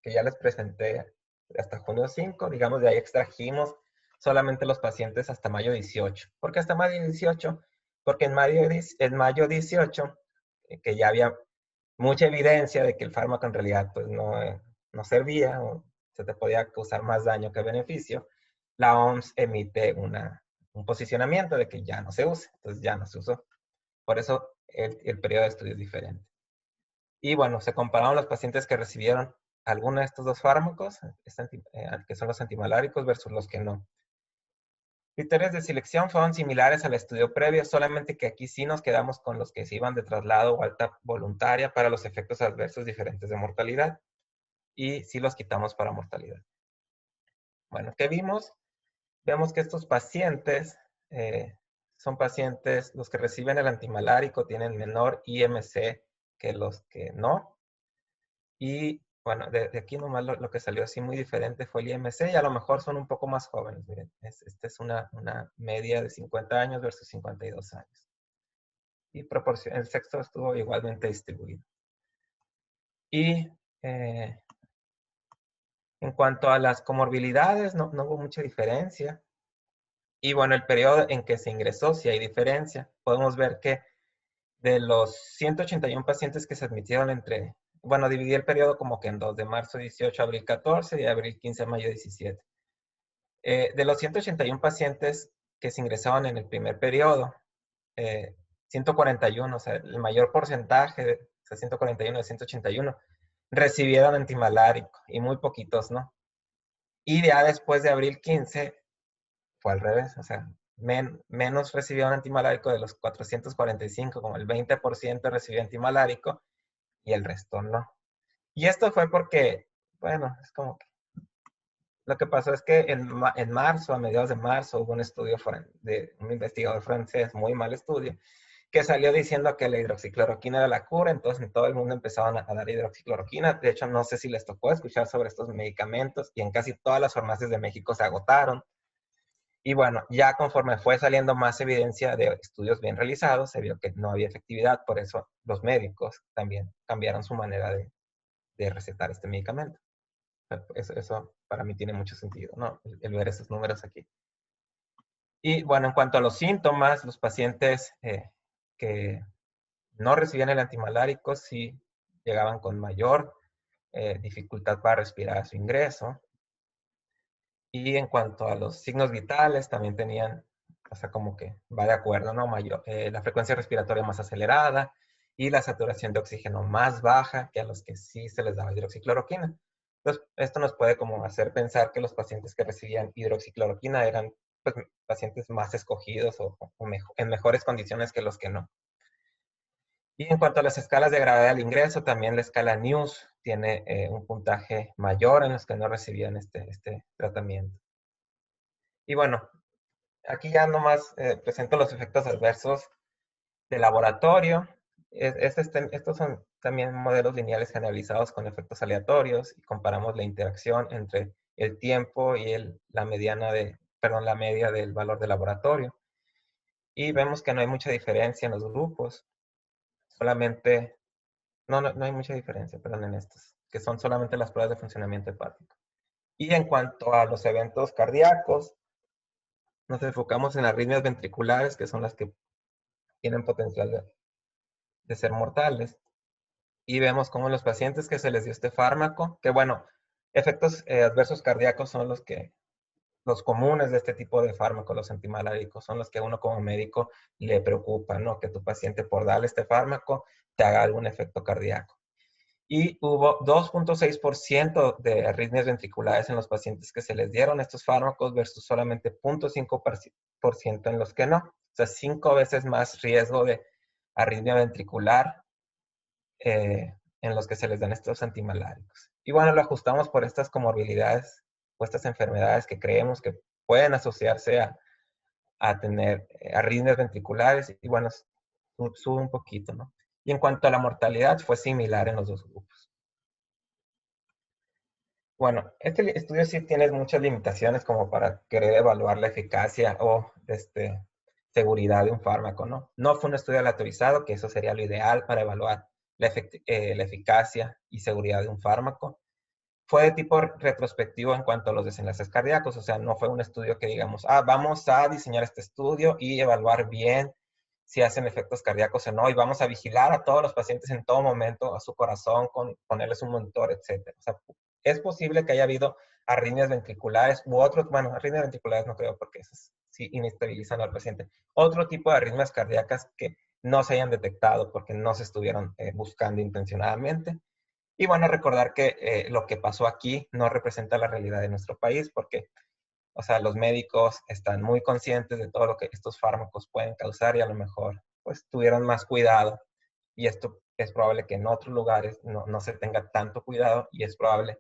que ya les presenté hasta junio 5, digamos, de ahí extrajimos solamente los pacientes hasta mayo 18. ¿Por qué hasta mayo 18? Porque en mayo 18, que ya había mucha evidencia de que el fármaco en realidad pues, no servía o se te podía causar más daño que beneficio, la OMS emite un posicionamiento de que ya no se use, entonces ya no se usó. Por eso el periodo de estudio es diferente. Y bueno, se compararon los pacientes que recibieron alguno de estos dos fármacos, que son los antimaláricos, versus los que no. Criterios de selección fueron similares al estudio previo, solamente que aquí sí nos quedamos con los que se iban de traslado o alta voluntaria para los efectos adversos diferentes de mortalidad. Y sí los quitamos para mortalidad. Bueno, ¿qué vimos? Vemos que estos pacientes son pacientes, los que reciben el antimalárico tienen menor IMC que los que no. Y bueno, de aquí nomás lo que salió así muy diferente fue el IMC y a lo mejor son un poco más jóvenes. Miren, esta es una media de 50 años versus 52 años. Y el sexo estuvo igualmente distribuido. Y en cuanto a las comorbilidades, no hubo mucha diferencia. Y bueno, el periodo en que se ingresó, sí hay diferencia. Podemos ver que de los 181 pacientes que se admitieron bueno, dividí el periodo como que en dos, de marzo 18 a abril 14 y de abril 15 a mayo 17. De los 181 pacientes que se ingresaban en el primer periodo, 141, o sea, el mayor porcentaje, o sea, 141 de 181, recibieron antimalárico y muy poquitos, ¿no? Y ya después de abril 15 fue al revés, o sea, menos recibieron antimalárico de los 445, como el 20% recibió antimalárico y el resto no. Y esto fue porque, bueno, es como que lo que pasó es que en marzo, a mediados de marzo, hubo un estudio de un investigador francés, muy mal estudio, que salió diciendo que la hidroxicloroquina era la cura, entonces en todo el mundo empezaron a dar hidroxicloroquina. De hecho, no sé si les tocó escuchar sobre estos medicamentos y en casi todas las farmacias de México se agotaron. Y bueno, ya conforme fue saliendo más evidencia de estudios bien realizados, se vio que no había efectividad, por eso los médicos también cambiaron su manera de recetar este medicamento. Eso para mí tiene mucho sentido, ¿no? El ver esos números aquí. Y bueno, en cuanto a los síntomas, los pacientes que no recibían el antimalárico sí llegaban con mayor dificultad para respirar a su ingreso. Y en cuanto a los signos vitales, también tenían, o sea, como que va de acuerdo, ¿no? La frecuencia respiratoria más acelerada y la saturación de oxígeno más baja que a los que sí se les daba hidroxicloroquina. Entonces, esto nos puede como hacer pensar que los pacientes que recibían hidroxicloroquina eran pues, pacientes más escogidos o en mejores condiciones que los que no. Y en cuanto a las escalas de gravedad del ingreso, también la escala NEWS tiene un puntaje mayor en los que no recibían este tratamiento. Y bueno, aquí ya nomás presento los efectos adversos de laboratorio. Estos son también modelos lineales generalizados con efectos aleatorios y comparamos la interacción entre el tiempo y la media del valor de laboratorio. Y vemos que no hay mucha diferencia en los grupos. Solamente, no hay mucha diferencia, perdón, en estos, que son solamente las pruebas de funcionamiento hepático. Y en cuanto a los eventos cardíacos, nos enfocamos en arritmias ventriculares, que son las que tienen potencial de ser mortales. Y vemos cómo los pacientes que se les dio este fármaco, que bueno, efectos adversos cardíacos son los comunes de este tipo de fármacos, los antimaláricos, son los que a uno como médico le preocupa, ¿no? Que tu paciente por darle este fármaco te haga algún efecto cardíaco. Y hubo 2.6% de arritmias ventriculares en los pacientes que se les dieron estos fármacos versus solamente 0.5% en los que no. O sea, 5 veces más riesgo de arritmia ventricular en los que se les dan estos antimaláricos. Y bueno, lo ajustamos por estas comorbilidades o estas enfermedades que creemos que pueden asociarse a tener arritmias ventriculares y bueno, sube un poquito, ¿no? Y en cuanto a la mortalidad, fue similar en los dos grupos. Bueno, este estudio sí tiene muchas limitaciones como para querer evaluar la eficacia o seguridad de un fármaco, ¿no? No fue un estudio aleatorizado, que eso sería lo ideal para evaluar la eficacia y seguridad de un fármaco. Fue de tipo retrospectivo en cuanto a los desenlaces cardíacos, o sea, no fue un estudio que digamos, vamos a diseñar este estudio y evaluar bien si hacen efectos cardíacos o no, y vamos a vigilar a todos los pacientes en todo momento, a su corazón, ponerles un monitor, etc. O sea, es posible que haya habido arritmias ventriculares u otros, bueno, arritmias ventriculares no creo porque esas sí inestabilizan al paciente. Otro tipo de arritmias cardíacas que no se hayan detectado porque no se estuvieron buscando intencionadamente. Y bueno, recordar que lo que pasó aquí no representa la realidad de nuestro país porque, o sea, los médicos están muy conscientes de todo lo que estos fármacos pueden causar y a lo mejor, pues, tuvieron más cuidado. Y esto es probable que en otros lugares no se tenga tanto cuidado y es probable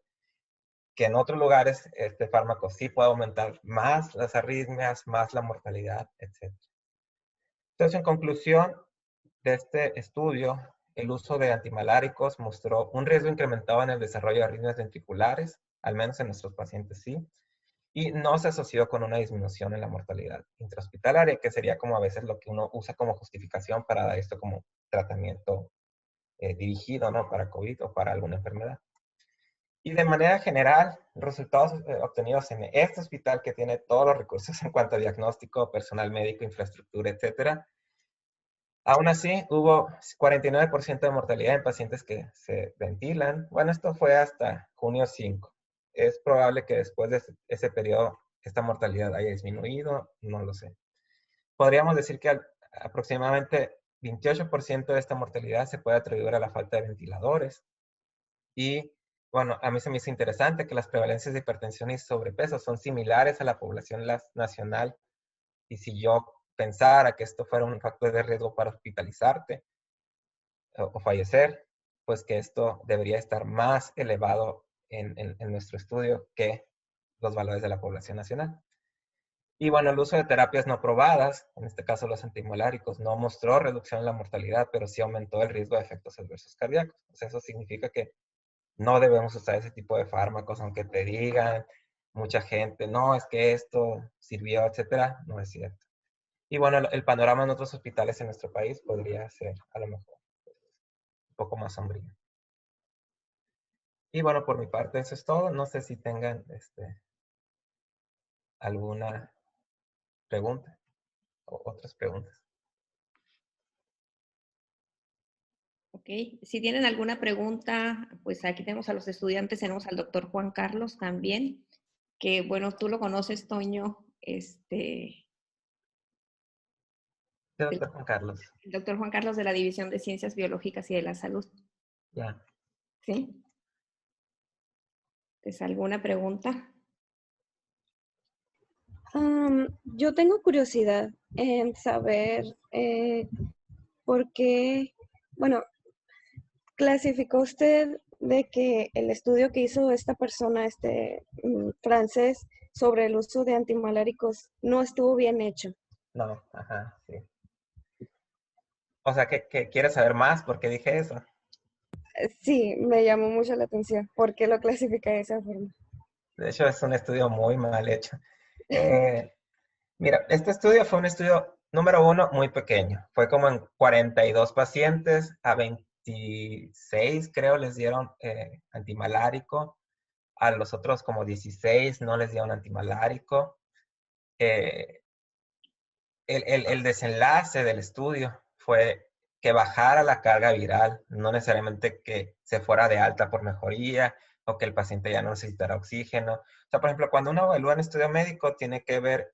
que en otros lugares este fármaco sí pueda aumentar más las arritmias, más la mortalidad, etc. Entonces, en conclusión de este estudio, el uso de antimaláricos mostró un riesgo incrementado en el desarrollo de arritmias ventriculares, al menos en nuestros pacientes sí, y no se asoció con una disminución en la mortalidad intrahospitalaria, que sería como a veces lo que uno usa como justificación para dar esto como tratamiento dirigido, ¿no? Para COVID o para alguna enfermedad. Y de manera general, resultados obtenidos en este hospital que tiene todos los recursos en cuanto a diagnóstico, personal médico, infraestructura, etcétera. Aún así, hubo 49% de mortalidad en pacientes que se ventilan. Bueno, esto fue hasta junio 5. Es probable que después de ese periodo esta mortalidad haya disminuido, no lo sé. Podríamos decir que aproximadamente 28% de esta mortalidad se puede atribuir a la falta de ventiladores. Y bueno, a mí se me hizo interesante que las prevalencias de hipertensión y sobrepeso son similares a la población nacional. Y si yo pensara que esto fuera un factor de riesgo para hospitalizarte o fallecer, pues que esto debería estar más elevado en nuestro estudio que los valores de la población nacional. Y bueno, el uso de terapias no probadas, en este caso los antimoláricos, no mostró reducción en la mortalidad, pero sí aumentó el riesgo de efectos adversos cardíacos. O sea, eso significa que no debemos usar ese tipo de fármacos, aunque te digan mucha gente, no, es que esto sirvió, etcétera, no es cierto. Y bueno, el panorama en otros hospitales en nuestro país podría ser a lo mejor un poco más sombrío. Y bueno, por mi parte eso es todo. No sé si tengan alguna pregunta o otras preguntas. Ok, si tienen alguna pregunta, pues aquí tenemos a los estudiantes, tenemos al doctor Juan Carlos también, que bueno, tú lo conoces, Toño, Sí, doctor Juan Carlos. el doctor Juan Carlos de la División de Ciencias Biológicas y de la Salud. Ya. ¿Sí? ¿Es alguna pregunta? Yo tengo curiosidad en saber por qué, bueno, clasificó usted de que el estudio que hizo esta persona, francés, sobre el uso de antimaláricos no estuvo bien hecho. No, ajá, sí. O sea, que quieres saber más por qué dije eso. Sí, me llamó mucho la atención. ¿Por qué lo clasifica de esa forma? De hecho, es un estudio muy mal hecho. Eh, Mira, este estudio fue un estudio, número uno, muy pequeño. Fue como en 42 pacientes, a 26 creo les dieron antimalárico. A los otros como 16 no les dieron antimalárico. Eh, el desenlace del estudio fue que bajara la carga viral, no necesariamente que se fuera de alta por mejoría o que el paciente ya no necesitara oxígeno. O sea, por ejemplo, cuando uno evalúa en estudio médico, tiene que ver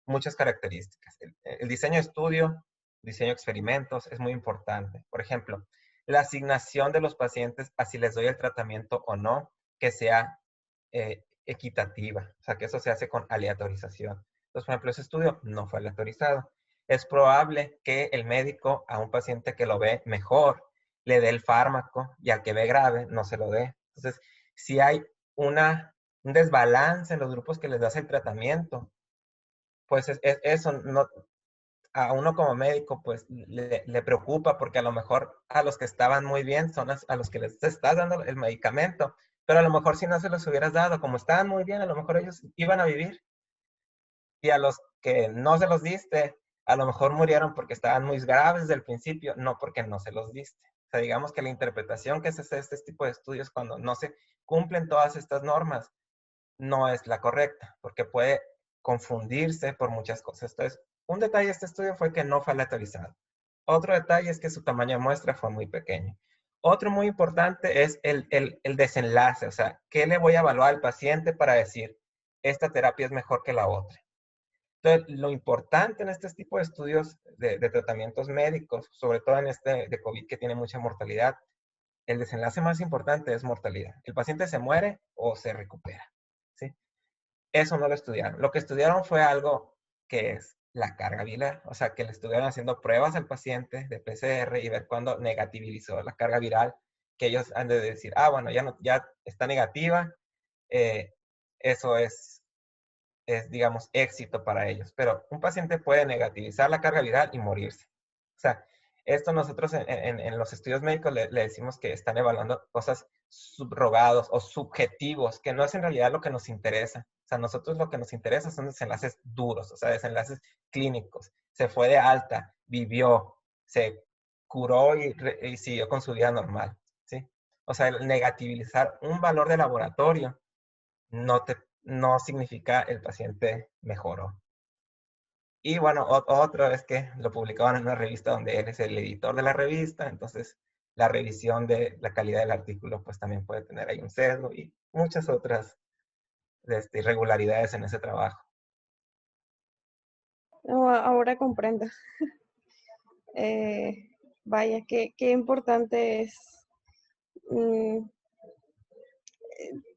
muchas características. El diseño de estudio, diseño de experimentos es muy importante. Por ejemplo, la asignación de los pacientes a si les doy el tratamiento o no, que sea equitativa. O sea, que eso se hace con aleatorización. Entonces, por ejemplo, ese estudio no fue aleatorizado. Es probable que el médico a un paciente que lo ve mejor le dé el fármaco y al que ve grave no se lo dé. Entonces, si hay un desbalance en los grupos que les das el tratamiento, pues eso no, a uno como médico pues le preocupa porque a lo mejor a los que estaban muy bien son a los que les estás dando el medicamento, pero a lo mejor si no se los hubieras dado, como estaban muy bien, a lo mejor ellos iban a vivir y a los que no se los diste, a lo mejor murieron porque estaban muy graves desde el principio, no porque no se los diste. O sea, digamos que la interpretación que se hace de este tipo de estudios cuando no se cumplen todas estas normas no es la correcta, porque puede confundirse por muchas cosas. Entonces, un detalle de este estudio fue que no fue aleatorizado. Otro detalle es que su tamaño de muestra fue muy pequeño. Otro muy importante es el desenlace, o sea, ¿qué le voy a evaluar al paciente para decir, esta terapia es mejor que la otra? Entonces, lo importante en este tipo de estudios de tratamientos médicos, sobre todo en este de COVID que tiene mucha mortalidad, el desenlace más importante es mortalidad. El paciente se muere o se recupera, ¿sí? Eso no lo estudiaron. Lo que estudiaron fue algo que es la carga viral, o sea, que le estuvieron haciendo pruebas al paciente de PCR y ver cuándo negativizó la carga viral, que ellos han de decir, ah, bueno, ya, no, ya está negativa, eh, eso digamos, éxito para ellos. Pero un paciente puede negativizar la carga viral y morirse. O sea, esto nosotros en los estudios médicos le decimos que están evaluando cosas subrogados o subjetivos, que no es en realidad lo que nos interesa. O sea, nosotros lo que nos interesa son desenlaces duros, o sea, desenlaces clínicos. Se fue de alta, vivió, se curó y siguió con su vida normal, ¿sí? O sea, el negativizar un valor de laboratorio no significa el paciente mejoró. Y bueno, otro es que lo publicaban en una revista donde él es el editor de la revista, entonces la revisión de la calidad del artículo pues también puede tener ahí un sesgo y muchas otras irregularidades en ese trabajo. No, ahora comprendo. Vaya, qué importante es mm,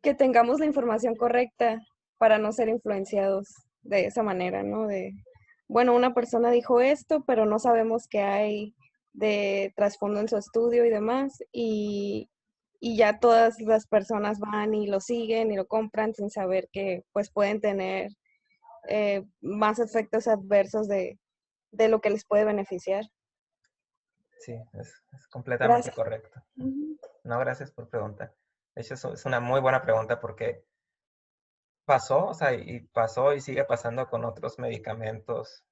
que tengamos la información correcta para no ser influenciados de esa manera, ¿no? Bueno, una persona dijo esto, pero no sabemos qué hay de trasfondo en su estudio y demás, y ya todas las personas van y lo siguen y lo compran sin saber que pues pueden tener más efectos adversos de lo que les puede beneficiar. Sí, es completamente Gracias. correcto. Ujú. No, gracias por preguntar. De hecho, es una muy buena pregunta porque pasó, o sea, y pasó y sigue pasando con otros medicamentos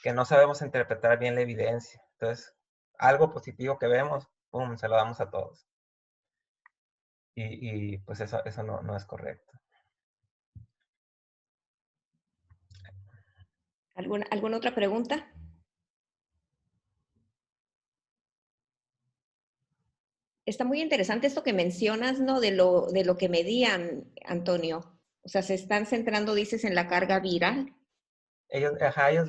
que no sabemos interpretar bien la evidencia. Entonces, algo positivo que vemos, pum, se lo damos a todos. Y pues eso no es correcto. ¿Alguna otra pregunta? Está muy interesante esto que mencionas, ¿no? De lo que medían, Antonio. O sea, se están centrando, dices, en la carga viral. Ellos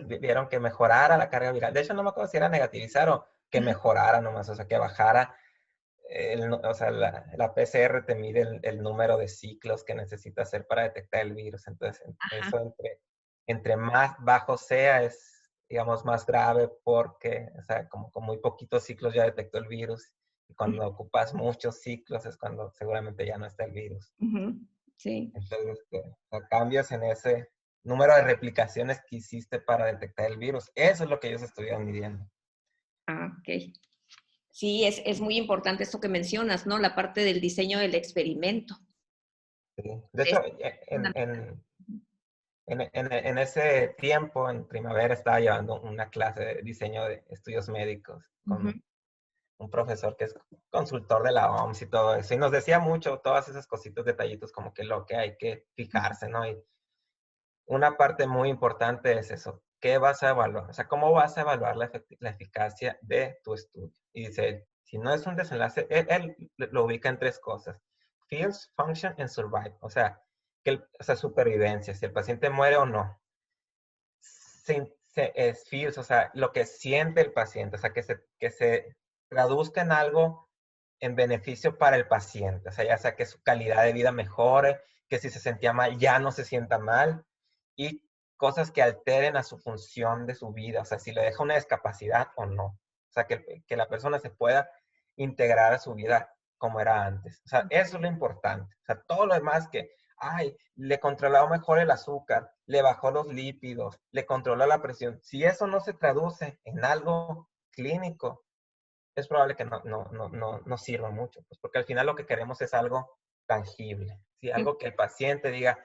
vieron que mejorara la carga viral. De hecho, no me acuerdo si era negativizar o que Ajá. mejorara nomás, o sea, que bajara. O sea, la PCR te mide el número de ciclos que necesita hacer para detectar el virus. Entonces, Ajá. eso entre más bajo sea, es, digamos, más grave porque, o sea, como con muy poquitos ciclos ya detectó el virus Y cuando ocupas muchos ciclos es cuando seguramente ya no está el virus. Ujú, sí. Entonces, o sea, cambios en ese número de replicaciones que hiciste para detectar el virus. Eso es lo que ellos estuvieron midiendo. Ah, ok. Sí, es muy importante esto que mencionas, ¿no? La parte del diseño del experimento. Sí. De Es hecho, en ese tiempo, en primavera, estaba llevando una clase de diseño de estudios médicos Ujú, con un profesor que es consultor de la OMS y todo eso. Y nos decía mucho todas esas cositas, detallitos, como que lo que hay que fijarse, ¿no? Y una parte muy importante es eso. ¿Qué vas a evaluar? O sea, ¿cómo vas a evaluar la eficacia de tu estudio? Y dice, si no es un desenlace, él lo ubica en tres cosas. Feels, function, and survive. O sea, o sea, supervivencia, si el paciente muere o no. Es feels, o sea, lo que siente el paciente, o sea, que se traduzca en algo en beneficio para el paciente. O sea, ya sea que su calidad de vida mejore, que si se sentía mal ya no se sienta mal, y cosas que alteren a su función de su vida, o sea, si le deja una discapacidad o no. O sea, que la persona se pueda integrar a su vida como era antes. O sea, eso es lo importante. O sea, todo lo demás que, ay, le controló mejor el azúcar, le bajó los lípidos, le controló la presión. Si eso no se traduce en algo clínico, es probable que no sirva mucho, pues porque al final lo que queremos es algo tangible, ¿sí? Algo que el paciente diga,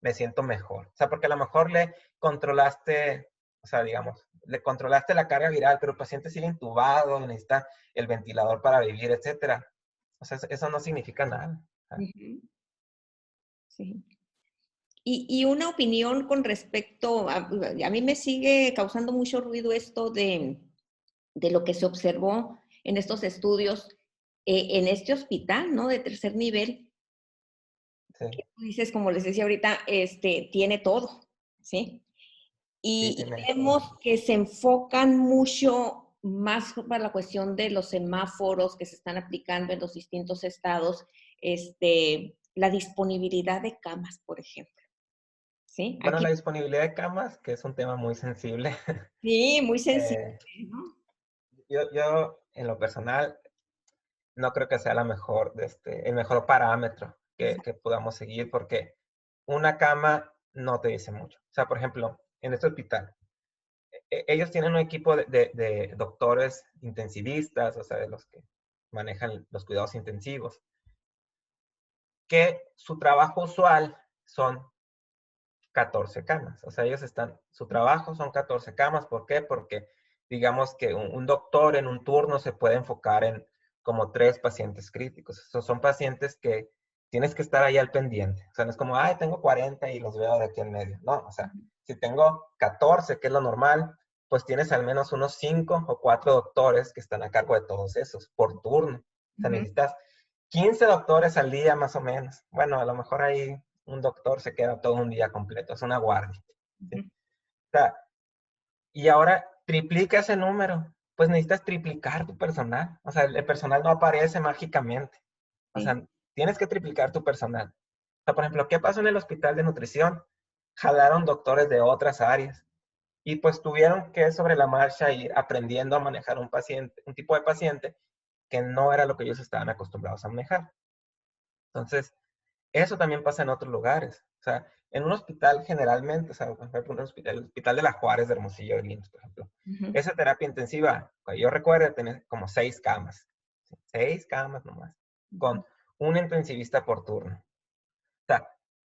me siento mejor. O sea, porque a lo mejor le controlaste, o sea, digamos, le controlaste la carga viral, pero el paciente sigue intubado, necesita el ventilador para vivir, etcétera. O sea, eso no significa nada. ujú, sí. Y una opinión con respecto a mí me sigue causando mucho ruido esto de lo que se observó en estos estudios en este hospital, ¿no? De tercer nivel, Sí, que tú dices, como les decía ahorita, tiene todo, ¿sí? sí, Y tiene todo. vemos que se enfocan mucho más para la cuestión de los semáforos que se están aplicando en los distintos estados, la disponibilidad de camas, por ejemplo. ¿Sí? Bueno, Aquí la disponibilidad de camas, que es un tema muy sensible. sí, muy sensible, eh, ¿no? yo, en lo personal, no creo que sea el mejor parámetro que podamos seguir, porque una cama no te dice mucho. O sea, por ejemplo, en este hospital, ellos tienen un equipo de doctores intensivistas, o sea, de los que manejan los cuidados intensivos, que su trabajo usual son 14 camas. O sea, su trabajo son 14 camas. ¿Por qué? Porque digamos que un doctor en un turno se puede enfocar en como 3 pacientes críticos. Esos son pacientes que tienes que estar ahí al pendiente. O sea, no es como, ay, tengo 40 y los veo de aquí en medio. No, o sea, si tengo 14, que es lo normal, pues tienes al menos unos 5 o 4 doctores que están a cargo de todos esos por turno. O sea, Ujú, necesitas 15 doctores al día más o menos. Bueno, a lo mejor ahí un doctor se queda todo un día completo, es una guardia. ¿Sí? ujú, O sea, y ahora triplica ese número, pues necesitas triplicar tu personal. O sea, el personal no aparece mágicamente. O sí, sea, tienes que triplicar tu personal. O sea, por ejemplo, ¿qué pasó en el hospital de nutrición? Jalaron doctores de otras áreas y pues tuvieron que sobre la marcha ir aprendiendo a manejar un paciente, un tipo de paciente que no era lo que ellos estaban acostumbrados a manejar. Entonces, eso también pasa en otros lugares. O sea, en un hospital generalmente, o sea, por ejemplo, el hospital de la Juárez de Hermosillo de Linz, por ejemplo. ujú, Esa terapia intensiva, que yo recuerdo, tener como 6 camas. 6 camas nomás. ujú. Con un intensivista por turno. O sea,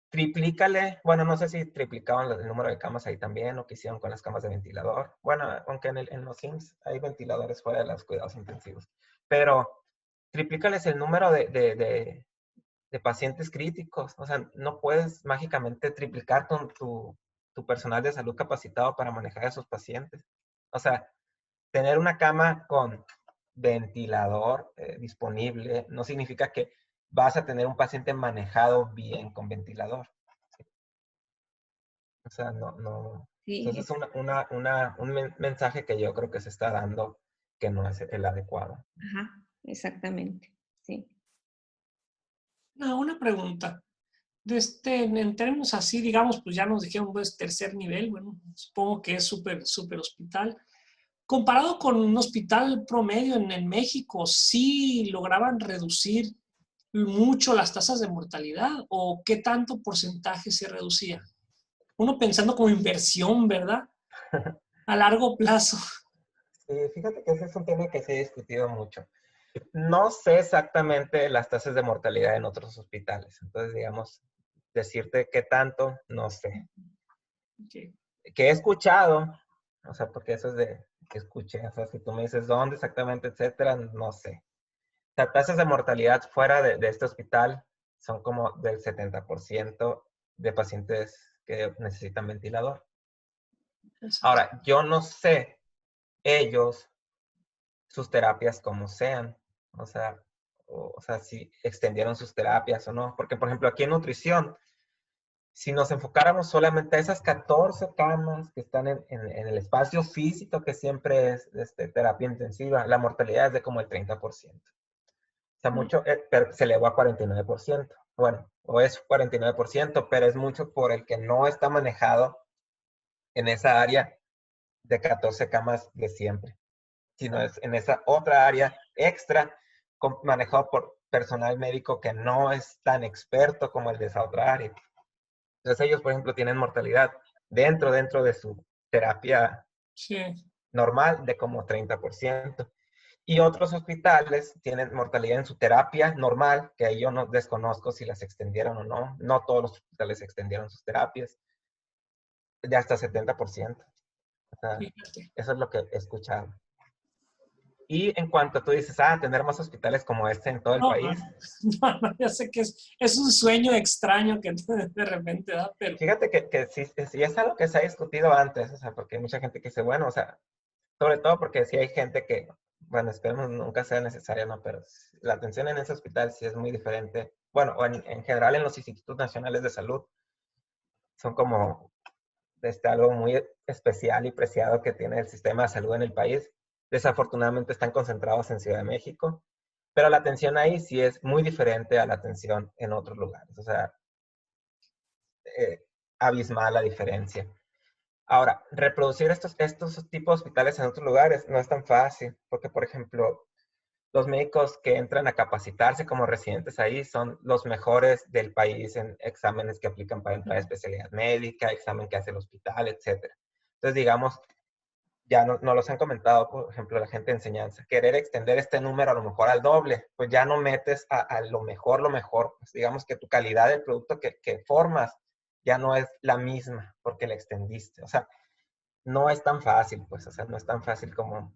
triplícale, bueno, no sé si triplicaban el número de camas ahí también, o qué hicieron con las camas de ventilador. Bueno, aunque en los SIMS hay ventiladores fuera de los cuidados intensivos. Pero triplícales el número de pacientes críticos. O sea, no puedes mágicamente triplicar tu personal de salud capacitado para manejar a esos pacientes. O sea, tener una cama con ventilador disponible no significa que vas a tener un paciente manejado bien con ventilador. ¿Sí? O sea, no. Sí, Entonces es un mensaje que yo creo que se está dando que no es el adecuado. ajá, exactamente, sí. Una pregunta. En términos así, digamos, pues ya nos dijeron, pues tercer nivel, bueno, supongo que es súper, súper hospital. comparado con un hospital promedio en México, ¿sí lograban reducir mucho las tasas de mortalidad o qué tanto porcentaje se reducía? Uno pensando como inversión, ¿verdad? A largo plazo. Sí, fíjate que ese es un tema que se ha discutido mucho. No sé exactamente las tasas de mortalidad en otros hospitales, entonces, digamos, decirte qué tanto, no sé. Okay. Que he escuchado, o sea, porque eso es de que escuché, o sea, si tú me dices dónde exactamente, etcétera, no sé. Las tasas de mortalidad fuera de este hospital son como del 70% de pacientes que necesitan ventilador. Ahora, yo no sé ellos, sus terapias como sean, o sea, si extendieron sus terapias o no, porque por ejemplo aquí en nutrición, si nos enfocáramos solamente a esas 14 camas que están en el espacio físico que siempre es terapia intensiva, la mortalidad es de como el 30%. O sea, mucho, pero se elevó a 49%. Bueno, o es 49%, pero es mucho por el que no está manejado en esa área de 14 camas de siempre, sino es en esa otra área extra manejado por personal médico que no es tan experto como el de esa otra área. Entonces ellos, por ejemplo, tienen mortalidad dentro de su terapia Sí. normal de como 30%. Y otros hospitales tienen mortalidad en su terapia normal, que ahí yo no desconozco si las extendieron o no. No todos los hospitales extendieron sus terapias, de hasta 70%. O sea, Fíjate. eso es lo que he escuchado. Y en cuanto tú dices, tener más hospitales como este en todo el No, país. no, ya sé que es un sueño extraño que de repente da, pero... Fíjate que sí es algo que se ha discutido antes, o sea, porque hay mucha gente que dice, bueno, o sea, sobre todo porque sí hay gente que, bueno, esperemos nunca sea necesaria, ¿no? Pero la atención en ese hospital sí es muy diferente. Bueno, o en general en los institutos nacionales de salud, son como algo muy especial y preciado que tiene el sistema de salud en el país. Desafortunadamente están concentrados en Ciudad de México, pero la atención ahí sí es muy diferente a la atención en otros lugares. O sea, abismal la diferencia. Ahora, reproducir estos tipos de hospitales en otros lugares no es tan fácil, porque, por ejemplo, los médicos que entran a capacitarse como residentes ahí son los mejores del país en exámenes que aplican para entrar a especialidad médica, examen que hace el hospital, etc. Entonces, digamos, ya no los han comentado, por ejemplo, la gente de enseñanza, querer extender este número a lo mejor al doble, pues ya no metes a lo mejor, pues digamos que tu calidad del producto que formas ya no es la misma porque la extendiste. O sea, no es tan fácil, pues, o sea, no es tan fácil como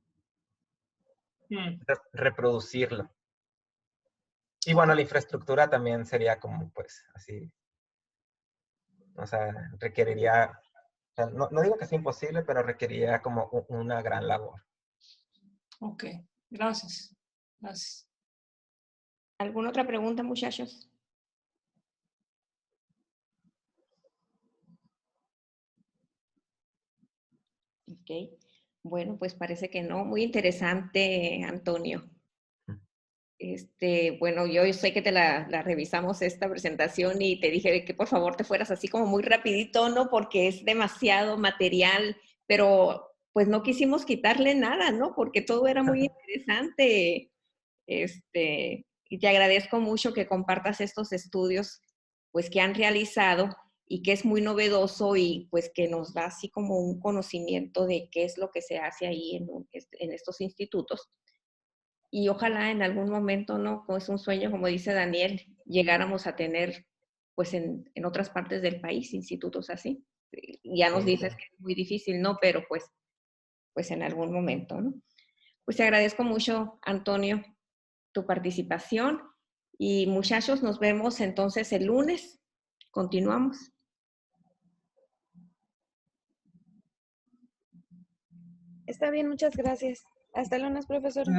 reproducirlo. Y bueno, la infraestructura también sería como, pues, así, o sea, requeriría, o sea, no digo que sea imposible, pero requeriría como una gran labor. Ok, gracias. Gracias. ¿Alguna otra pregunta, muchachos? Ok. Bueno, pues parece que no. Muy interesante, Antonio. Bueno, yo sé que te la revisamos esta presentación y te dije que por favor te fueras así como muy rapidito, ¿no? Porque es demasiado material, pero pues no quisimos quitarle nada, ¿no? Porque todo era muy interesante. Y te agradezco mucho que compartas estos estudios, pues que han realizado y que es muy novedoso y pues que nos da así como un conocimiento de qué es lo que se hace ahí en estos institutos. Y ojalá en algún momento, ¿no? Es un sueño, como dice Daniel, llegáramos a tener, pues en otras partes del país, institutos así. Ya nos dices que es muy difícil, ¿no? Pero pues en algún momento, ¿no? Pues te agradezco mucho, Antonio, tu participación. Y muchachos, nos vemos entonces el lunes. Continuamos. Está bien, muchas gracias. Hasta el lunes, profesora.